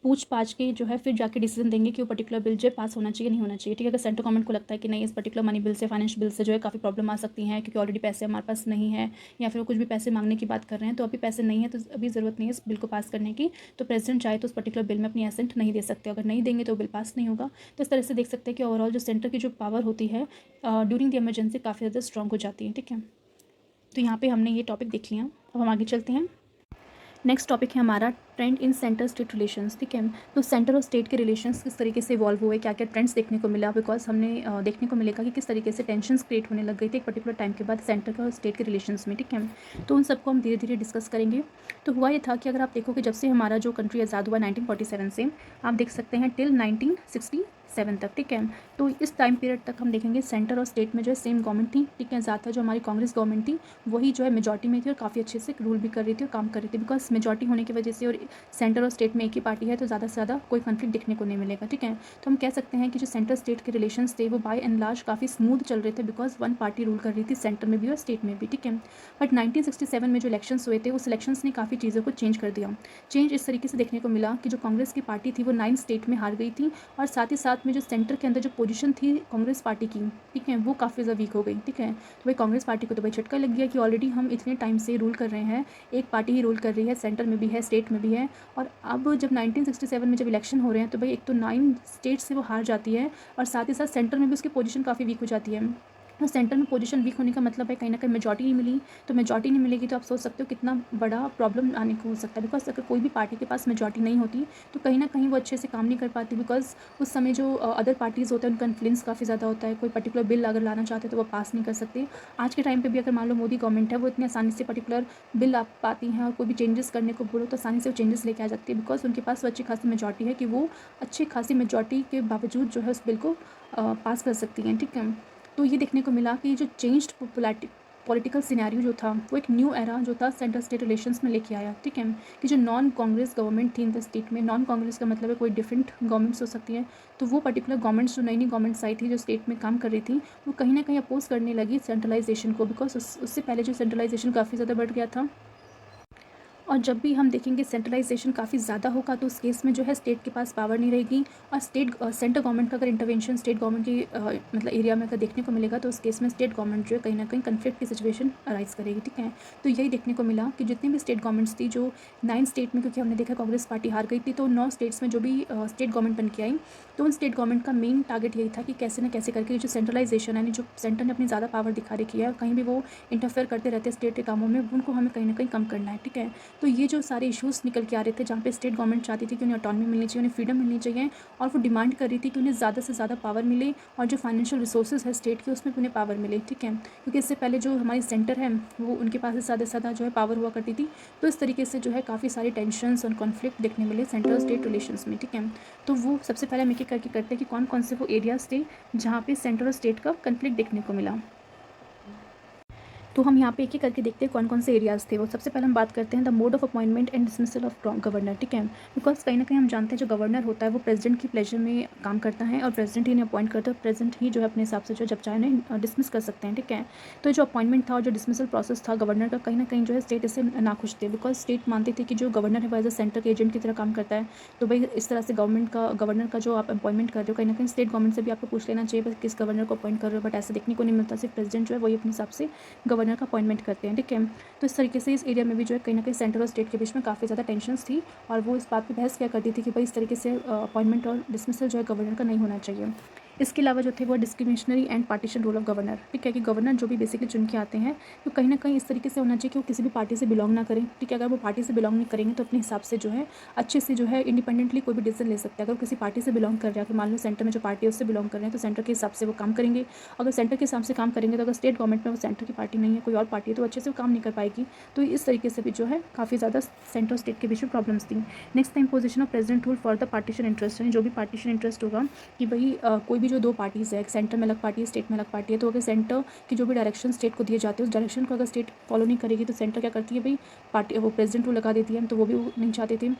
पूछ पाछ के जो है फिर जाके डिसीजन देंगे कि वो पर्टिकुलर बिल जो है पास होना चाहिए नहीं होना चाहिए, ठीक है। अगर सेंट्रल गवर्नमेंट को लगता है कि नहीं इस पर्टिकुलर मनी बिल से फाइनेंशियल बिल से जो है काफ़ी प्रॉब्लम आ सकती है, क्योंकि ऑलरेडी पैसे हमारे पास नहीं है, या फिर वो कुछ भी पैसे मांगने की बात कर रहे हैं, तो अभी पैसे नहीं है तो अभी ज़रूरत नहीं है इस बिल को पास करने की, तो प्रेसिडेंट चाहे तो उस पर्टिकुलर बिल में अपनी एसेंट नहीं दे सकते। अगर नहीं देंगे तो बिल पास नहीं होगा। तो इस तरह से देख सकते हैं कि ओवरऑल जो सेंटर की जो पावर होती है ड्यूरिंग द इमरजेंसी काफ़ी ज़्यादा स्ट्रॉन्ग हो जाती है, ठीक है। तो यहाँ पर हमने ये टॉपिक देख लिया। अब हम आगे चलते हैं। नेक्स्ट टॉपिक है हमारा ट्रेंड इन सेंटर स्टेट रिलेशंस, ठीक है। तो सेंटर और स्टेट के रिलेशंस किस तरीके से इवॉल्व हुए, क्या क्या ट्रेंड्स देखने को मिला, बिकॉज हमने देखने को मिलेगा कि किस तरीके से टेंशन्स क्रिएट होने लग गई थी एक पर्टिकुलर टाइम के बाद सेंटर का और स्टेट के रिलेशंस में, ठीक है। तो उन सबको हम धीरे धीरे डिस्कस करेंगे। तो हुआ ये था कि अगर आप देखो कि जब से हमारा जो कंट्री आज़ाद हुआ 1947 से, आप देख सकते हैं टिल 1967 तक, ठीक है। तो इस टाइम पीरियड तक हम देखेंगे सेंटर और स्टेट में जो है सेम गवर्नमेंट थी, ठीक है। ज़्यादातर जो हमारी कांग्रेस गवर्नमेंट थी वही जो है मेजॉरिटी में थी और काफ़ी अच्छे से रूल भी कर रही थी और काम कर रही थी, बिकॉज मेजॉरिटी होने की वजह से और सेंटर और स्टेट में एक ही पार्टी है तो ज़्यादा से ज़्यादा कोई कॉन्फ्लिक्ट देखने को नहीं मिलेगा, ठीक है। तो हम कह सकते हैं कि जो सेंटर स्टेट के रिलेशंस थे वो बाय एंड लार्ज काफ़ी स्मूथ चल रहे थे, बिकॉज वन पार्टी रूल कर रही थी सेंटर में भी और स्टेट में भी, ठीक है। बट 1967 में जो इलेक्शंस हुए थे उस इलेक्शंस ने काफ़ी चीज़ों को चेंज कर दिया। चेंज इस तरीके से देखने को मिला कि जो कांग्रेस की पार्टी थी वो 9 स्टेट में हार गई थी, और साथ ही साथ में जो सेंटर के अंदर जो पोजीशन थी कांग्रेस पार्टी की, ठीक है, वो काफ़ी ज़्यादा वीक हो गई, ठीक है। तो भाई कांग्रेस पार्टी को तो भाई झटका लग गया कि ऑलरेडी हम इतने टाइम से रूल कर रहे हैं, एक पार्टी ही रूल कर रही है, सेंटर में भी है स्टेट में भी है, और अब जब 1967 में जब इलेक्शन हो रहे हैं तो भाई एक तो 9 स्टेट से वो हार जाती है और साथ ही साथ सेंटर में भी उसकी पोजीशन काफ़ी वीक हो जाती है। तो सेंटर में पोजीशन वीक होने का मतलब है कहीं ना कहीं मेजॉरिटी नहीं मिली। तो मेजॉरिटी नहीं मिलेगी तो आप सोच सकते हो कितना बड़ा प्रॉब्लम आने को हो सकता है। बिकॉज अगर कोई भी पार्टी के पास मेजॉरिटी नहीं होती तो कहीं ना कहीं वो अच्छे से काम नहीं कर पाती। बिकॉज उस समय जो अदर पार्टीज़ होते हैं उनका इन्फ्लुएंस काफ़ी ज़्यादा होता है। कोई पर्टिकुलर बिल अगर लाना चाहते हैं तो वो पास नहीं कर सकते। आज के टाइम पर भी अगर मान लो मोदी गवर्नमेंट है, वो इतनी आसानी से पर्टिकुलर बिल ला पाती हैं, और कोई भी चेंजेस करने को बोलो तो आसानी से वो चेंजेस लेके आ जाती है। बिकॉज उनके पास वो अच्छी खासी मेजॉरिटी है कि वो अच्छी खासी मेजॉरिटी के बावजूद जो है उस बिल को पास कर सकती हैं। ठीक है, तो ये देखने को मिला कि जो चेंज्ड पॉलिटिकल सिनेरियो जो था वो एक न्यू एरा जो था सेंट्रल स्टेट रिलेशंस में लेके आया। ठीक है, कि जो नॉन कांग्रेस गवर्नमेंट थी इन द स्टेट में, नॉन कांग्रेस का मतलब है कोई डिफरेंट गवर्नमेंट्स हो सकती हैं, तो वो पर्टिकुलर गवर्नमेंट्स जो नई नई गवर्नमेंट्स आई थी जो स्टेट में काम कर रही थी, वो कहीं ना कहीं अपोज करने लगी सेंट्रलाइजेशन को। बिकॉज उससे पहले जो सेंट्रलाइजेशन काफ़ी ज़्यादा बढ़ गया था। और जब भी हम देखेंगे सेंट्रलाइजेशन काफ़ी ज़्यादा होगा तो उस केस में जो है स्टेट के पास पावर नहीं रहेगी। और सेंट्रल गवर्नमेंट का अगर इंटरवेंशन स्टेट गवर्नमेंट की मतलब एरिया में अगर देखने को मिलेगा तो उस केस में स्टेट गवर्नमेंट जो है कहीं ना कहीं कन्फ्लिक्ट की सिचुएशन अराइज करेगी। ठीक है, तो यही देखने को मिला कि जितनी भी स्टेट गवर्नमेंट्स थी, जो 9 स्टेट में, क्योंकि हमने देखा कांग्रेस पार्टी हार गई थी, तो 9 स्टेट्स में जो भी स्टेट गवर्नमेंट बन के आई, तो उन स्टेट गवर्नमेंट का मेन टारगेट यही था कि कैसे ना कैसे करके जो सेंट्रलाइजेशन यानी जो सेंटर ने अपनी ज़्यादा पावर दिखा रखी है, कहीं भी वो इंटरफेयर करते रहते हैं स्टेट के कामों में, उनको हमें कहीं ना कहीं कम करना है। ठीक है, तो ये जो सारे इश्यूज़ निकल के आ रहे थे जहाँ पे स्टेट गवर्नमेंट चाहती थी कि उन्हें ऑटोनॉमी मिलनी चाहिए, उन्हें फ्रीडम मिलनी चाहिए, और वो डिमांड कर रही थी कि उन्हें ज़्यादा से ज़्यादा पावर मिले और जो फाइनेंशियल रिसोर्सेज है स्टेट के उसमें भी उन्हें पावर मिले। ठीक है, क्योंकि इससे पहले जो हमारी सेंटर है वो उनके पास से ज़्यादा जो है पावर हुआ करती थी। तो इस तरीके से जो है काफ़ी सारी टेंशन्स और कॉन्फ्लिक्ट देखने मिले सेंट्रल स्टेट रिलेशंस में। ठीक है, तो वो सबसे पहले हम एक एक करके करते हैं कि कौन कौन से वो एरियाज़ थे जहाँ पे सेंट्रल और स्टेट का कन्फ्लिक्ट देखने को मिला। तो हम यहाँ पे एक एक करके देखते हैं कौन कौन से एरियाज़ थे वो। सबसे पहले हम बात करते हैं the mode of appointment and dismissal of governor. ठीक है, बिकॉज कहीं ना कहीं हम जानते हैं जो गवर्नर होता है वो प्रेसिडेंट की प्लेजर में काम करता है और प्रेसिडेंट ही इन्हें अपॉइंट करता है। प्रेसिडेंट ही जो है अपने हिसाब से जो जब चाहे उन्हें डिसमिस कर सकते हैं। ठीक है, तो जो अपॉइंटमेंट था और जो डिसमिसल प्रोसेस था गवर्नर का, कहीं ना कहीं जो है स्टेट इससे नाखुश थे। बिकॉज स्टेट मानती थी कि जो गवर्नर है वो एज अ सेंटर के एजेंट की तरह काम करता है। तो भाई इस तरह से गवर्नर का जो आप अपॉइंटमेंट कर रहे हो, कहीं ना कहीं स्टेट गवर्नमेंट से भी आपको पूछ लेना चाहिए किस गवर्नर को अपॉइंट कर रहे हो। बट ऐसा देखने को नहीं मिलता, सिर्फ प्रेसिडेंट जो है वही अपने हिसाब से गवर्नर का अपॉइंटमेंट करते हैं। ठीक है, तो इस तरीके से इस एरिया में भी जो है कहीं ना कहीं सेंट्रल और स्टेट के बीच में काफ़ी ज़्यादा टेंशन्स थी, और वो इस बात पे बहस किया करती थी कि भाई इस तरीके से अपॉइंटमेंट और डिसमिसल जो है गवर्नर का नहीं होना चाहिए। इसके अलावा जो थे वो discriminationary and partition role of governor. ठीक है, कि गवर्नर जो भी बेसिकली चुन के आते हैं तो कहीं ना कहीं इस तरीके से होना चाहिए कि वो किसी भी पार्टी से बिलोंग ना करें। ठीक है, अगर वो पार्टी से बिलोंग नहीं करेंगे तो अपने हिसाब से जो है अच्छे से जो है इंडिपेंडेंटली कोई भी डिसीजन ले सकते हैं। अगर किसी पार्टी से बिलोंग कर रहे हैं, अगर मान लो सेंटर में जो पार्टी है उससे बिलोंग कर रहे हैं, तो सेंटर के हिसाब से वो काम करेंगे। अगर सेंटर के हिसाब से काम करेंगे तो अगर स्टेट गवर्नमेंट में वो सेंटर की पार्टी नहीं है, कोई और पार्टी है, तो अच्छे से वो काम नहीं कर पाएगी। तो इस तरीके से भी जो है काफ़ी ज़्यादा सेंटर स्टेट के बीच में प्रॉब्लम्स थी। नेक्स्ट था imposition of president rule for the partition interest, यानी जो भी पार्टीशन इंटरेस्ट होगा कि भाई कोई भी जो दो पार्टीज़ है, सेंटर में अलग पार्टी है, स्टेट में अलग पार्टी है, तो अगर सेंटर की जो भी डायरेक्शन स्टेट को दिए जाते हैं उस डायरेक्शन को अगर स्टेट फॉलो नहीं करेगी तो सेंटर क्या करती है भाई, पार्टी वो प्रेसिडेंट रूल लगा देती है। तो वो भी नहीं चाहते थे।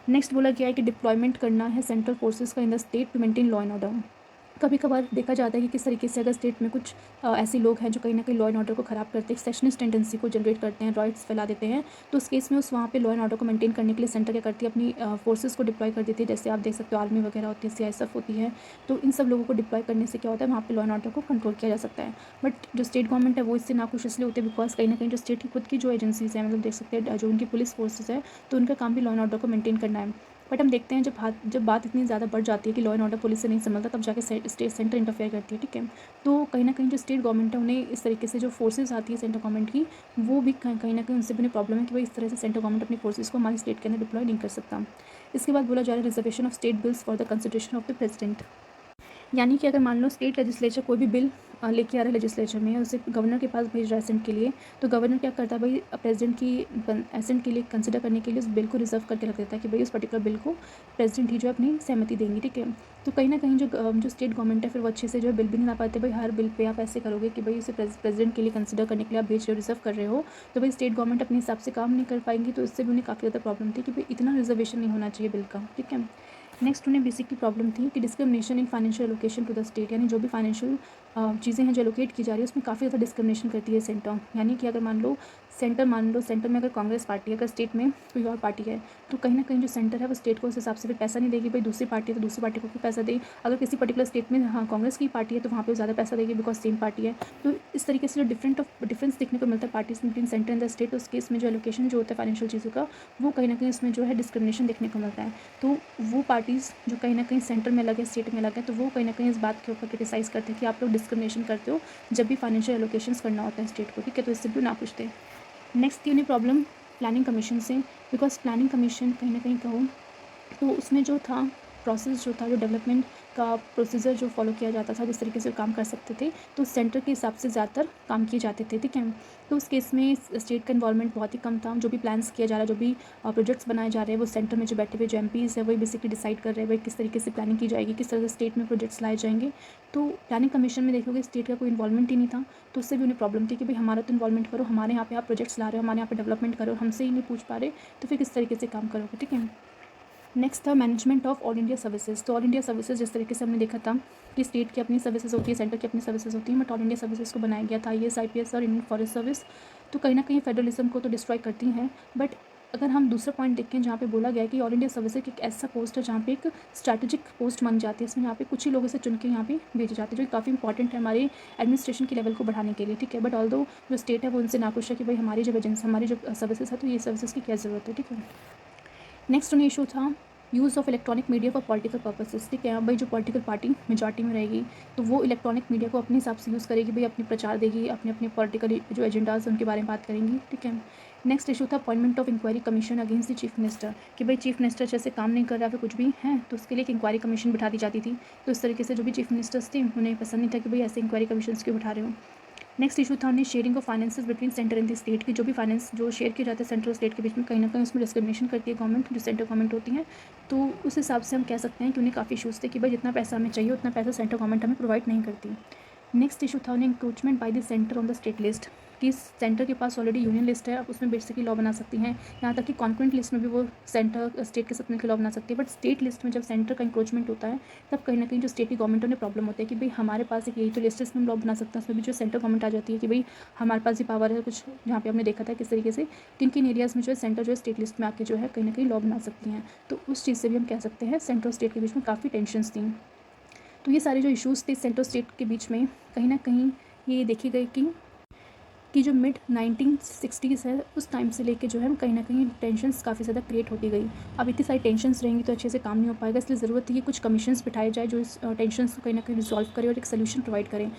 नेक्स्ट बोला गया है कि डिप्लॉयमेंट करना है सेंट्रल फोर्सेस का in the state to maintain law and order. कभी कभार देखा जाता है कि किस तरीके से अगर स्टेट में कुछ ऐसे लोग हैं जो कहीं ना कहीं लॉ एंड ऑर्डर को ख़राब करते हैं, सेशनिस्ट टेंडेंसी को जनरेट करते हैं, रॉयट्स फैला देते हैं, तो उस केस में उस वहाँ पे लॉ एंड ऑर्डर को मेंटेन करने के लिए सेंटर क्या करती है, अपनी फोर्सेस को डिप्लॉय कर देती है। जैसे आप देख सकते हो आर्मी वगैरह होती है, CISF होती है, तो इन सब लोगों को डिप्लॉय करने से क्या होता है, वहाँ पे लॉ एंड ऑर्डर को कंट्रोल किया जा सकता है। बट जो स्टेट गवर्नमेंट है वो इससे नाखुश इसलिए होते हैं बिकॉज कहीं ना कहीं जो स्टेट की खुद की जो एजेंसीज़ हैं, मतलब देख सकते हैं जो उनकी पुलिस फोर्सेज है, तो उनका काम भी लॉ एंड ऑर्डर को मेंटेन करना है। बट हम देखते हैं जब बात इतनी ज़्यादा बढ़ जाती है कि लॉ एंड ऑर्डर पुलिस से नहीं संभलता, तब जाके स्टेट सेंटर इंटरफेयर करती है। ठीक है, तो कहीं ना कहीं जो स्टेट गवर्नमेंट है उन्हें इस तरीके से जो फोर्सेस आती है सेंटर गवर्नमेंट की, वो भी कहीं ना कहीं उनसे भी प्रॉब्लम है कि भाई इस तरह से सेंटर गवर्नमेंट अपनी फोर्सेस को हमारे स्टेट के अंदर डिप्लॉय नहीं कर सकता। इसके बाद बोला जा रहा है reservation of state bills for the consideration of the president. यानी कि अगर मान लो स्टेट लेजिस्लेचर कोई भी बिल लेके आ रहा है लेजिस्लेचर में, उसे गवर्नर के पास भेज रहा है असेंट के लिए, तो गवर्नर क्या करता है भाई, प्रेसिडेंट की असेंट के लिए कंसिडर करने के लिए उस बिल को रिजर्व करके रख देता है कि भाई उस पर्टिकुलर बिल को प्रेसिडेंट ही जो है अपनी सहमति देंगी। ठीक है, तो कहीं ना कहीं जो स्टेट गवर्नमेंट है फिर वो अच्छे से जो है बिल भी नहीं ला पाते। भाई हर बिल पे आप ऐसे करोगे कि भाई उसे प्रेसिडेंट के लिए कंसिडर करने के लिए आप भेज रहे हो, रिजर्व कर रहे हो, तो भाई स्टेट गवर्नमेंट अपने हिसाब से काम नहीं कर पाएंगी। तो इससे भी उन्हें काफ़ी ज़्यादा प्रॉब्लम थी कि भाई इतना रिजर्वेशन नहीं होना चाहिए बिल का। ठीक है, नेक्स्ट उन्हें बेसिकली प्रॉब्लम थी कि discrimination in financial allocation to the state, यानी जो भी फाइनेंशियल चीज़ें हैं जो एलोकेट की जा रही है उसमें काफ़ी ज़्यादा डिस्क्रिमिनेशन करती है सेंटर। यानी कि अगर मान लो सेंटर मान लो, सेंटर में अगर कांग्रेस पार्टी है, अगर स्टेट में कोई और पार्टी है, तो कहीं ना कहीं जो सेंटर है वो स्टेट को उस हिसाब से फिर पैसा नहीं देगी। भाई दूसरी पार्टी है तो दूसरी पार्टी को भी पैसा दे। अगर किसी पर्टिकुलर स्टेट में हाँ कांग्रेस की पार्टी है तो वहाँ पर ज़्यादा पैसा देगी बिकॉज सेम पार्टी है। तो इस तरीके से जो डिफरेंस देखने को मिलता है parties between centre and the state, उस केस में जो एलोकेशन जो होता है फाइनेंशियल चीज़ों का, वो कहीं ना कहीं उसमें जो है डिस्क्रिमिनेशन देखने को मिलता है। तो वो पार्टीज़ जो कहीं ना कहीं सेंटर में लगे, स्टेट में लगे, तो वो कहीं ना कहीं इस बात के ऊपर क्रिटिसाइज़ करते हैं कि आप लोग डिस्क्रिमिनेशन करते हो जब भी फाइनेंशियल एलोकेशंस करना होता है स्टेट को, ठीक है। तो इससे भी ना पूछते हैं। नेक्स्ट थी उन्हें प्रॉब्लम प्लानिंग कमीशन से, बिकॉज प्लानिंग कमीशन कहीं ना कहीं कहो तो उसमें जो था प्रोसेस, जो था जो डेवलपमेंट का प्रोसीजर जो फॉलो किया जाता था, जिस तरीके से काम कर सकते थे, तो सेंटर के हिसाब से ज़्यादातर काम किए जाते थे, ठीक है। तो उस केस में स्टेट का इन्वॉल्वमेंट बहुत ही कम था। जो भी प्लान्स किया जा रहा है, जो भी प्रोजेक्ट्स बनाए जा रहे हैं, वो सेंटर में जो बैठे हुए जो एमपीज़ है वही बेसिकली डिसाइड कर रहे हैं भाई किस तरीके से प्लानिंग की जाएगी, किस तरह से स्टेट में प्रोजेक्ट्स लाए जाएंगे। तो प्लानिंग कमीशन में देखोगे स्टेट का कोई इन्वॉल्वमेंट ही नहीं था। तो उससे भी उन्हें प्रॉब्लम थी कि भाई हमारा तो इन्वॉल्वमेंट करो, हमारे यहाँ पे आप प्रोजेक्ट्स ला रहे हो, हमारे यहाँ पे डेवलपमेंट करो, हमसे ही नहीं पूछ पा रहे, तो फिर किस तरीके से काम करोगे, ठीक है। नेक्स्ट था management of all India services. तो ऑल इंडिया सर्विसेज जिस तरीके से हमने देखा था कि स्टेट की अपनी सर्विसेज होती है, सेंटर की अपनी सर्विसेज होती है, बट ऑल इंडिया सर्विसेज को बनाया गया था IAS IPS और इंडियन फॉरेस्ट सर्विस। तो कहीं ना कहीं फेडरलिज्म को तो डिस्ट्रॉय करती हैं। बट अगर हम दूसरा पॉइंट देखें जहाँ पे बोला गया है कि ऑल इंडिया सर्विसेज एक ऐसा पोस्ट है जहाँ पे एक स्ट्रैटेजिक पोस्ट मानी जाती है, इसमें यहाँ पे कुछ ही लोगों से चुन के यहाँ पे भेजे जाते हैं, जो काफ़ी इंपॉर्टेंट है हमारे एडमिनिस्ट्रेशन के लेवल को बढ़ाने के लिए, ठीक है। बट ऑल्दो जो स्टेट है वो उनसे नाखुश है कि भाई हमारी जब एजेंसी, हमारी जो सर्विसेज है, तो ये सर्विसेज की क्या ज़रूरत है, ठीक है। नेक्स्ट उन्हें इशू था use of electronic media for political purposes, ठीक है। भाई जो पॉलिटिकल पार्टी मेजॉरिटी में रहेगी तो वो इलेक्ट्रॉनिक मीडिया को अपने हिसाब से यूज़ करेगी, भाई अपनी प्रचार देगी, अपने अपने पॉलिटिकल जो एजेंडाज उनके बारे में बात करेंगी, ठीक है। नेक्स्ट इशू था appointment of inquiry commission against the chief minister, कि भाई चीफ मिनिस्टर जैसे काम नहीं कर रहा फिर कुछ भी है तो उसके लिए एक इंक्वायरी कमीशन बिठा दी जाती थी। तो इस तरीके से जो भी चीफ मिनिस्टर्स थे उन्हें पसंद नहीं था कि भाई ऐसे इंक्वायरी कमीशन क्यों बिठा रहे हो। नेक्स्ट इशू था उन्हें sharing of finances between centre and the state, की जो भी फाइनेंस जो शेयर किए जाते हैं सेंटर और स्टेट के बीच में, कहीं ना कहीं उसमें डिस्क्रिमिनेशन करती है गवर्नमेंट, जो सेंटर गवर्नमेंट होती है। तो उस हिसाब से हम कह सकते हैं कि उन्हें काफ़ी इशूज़ थे कि भाई जितना पैसा हमें चाहिए उतना पैसा सेंटर गवर्नमेंट हमें प्रोवाइड नहीं करती। नेक्स्ट इशू था उन्हें encroachment bye the centre on the state list, कि सेंटर के पास ऑलरेडी यूनियन लिस्ट है, अब उसमें बेसिकली लॉ बना सकती हैं, यहाँ तक कि कॉन्क्रेंट लिस्ट में भी वो सेंटर स्टेट के साथ मिलकर लॉ बना सकती है। बट स्टेट लिस्ट में जब सेंटर का इंक्रोचमेंट होता है तब कहीं ना कहीं जो स्टेट की गवर्नमेंटों ने प्रॉब्लम होती है कि भाई हमारे पास एक यही तो लिस्ट है, इसमें हम लॉ बना सकते हैं, उसमें भी जो सेंटर गवर्नमेंट आ जाती है कि भाई हमारे पास ये पावर है कुछ, जहाँ पे हमने देखा था किस तरीके से किन किन एरियाज़ में जो है सेंटर जो है स्टेट लिस्ट में आके जो है कहीं ना कहीं लॉ बना सकती हैं। तो उस चीज़ से भी हम कह सकते हैं सेंटर और स्टेट के बीच में काफ़ी टेंशन्स थी। तो ये सारे जो इश्यूज़ थे सेंटर स्टेट के बीच में, कहीं ना कहीं ये देखी गई कि जो मिड 1960s है उस टाइम से लेके जो है कहीं ना कहीं टेंशन्स काफ़ी ज़्यादा क्रिएट होती गई। अब इतनी सारी टेंशन्स रहेंगी तो अच्छे से काम नहीं हो पाएगा, इसलिए ज़रूरत है कि कुछ कमीशंस बिठाए जाए जो इस टेंशन्स को कहीं ना कहीं रिजॉल्व करें और एक सोल्यूशन प्रोवाइड करें।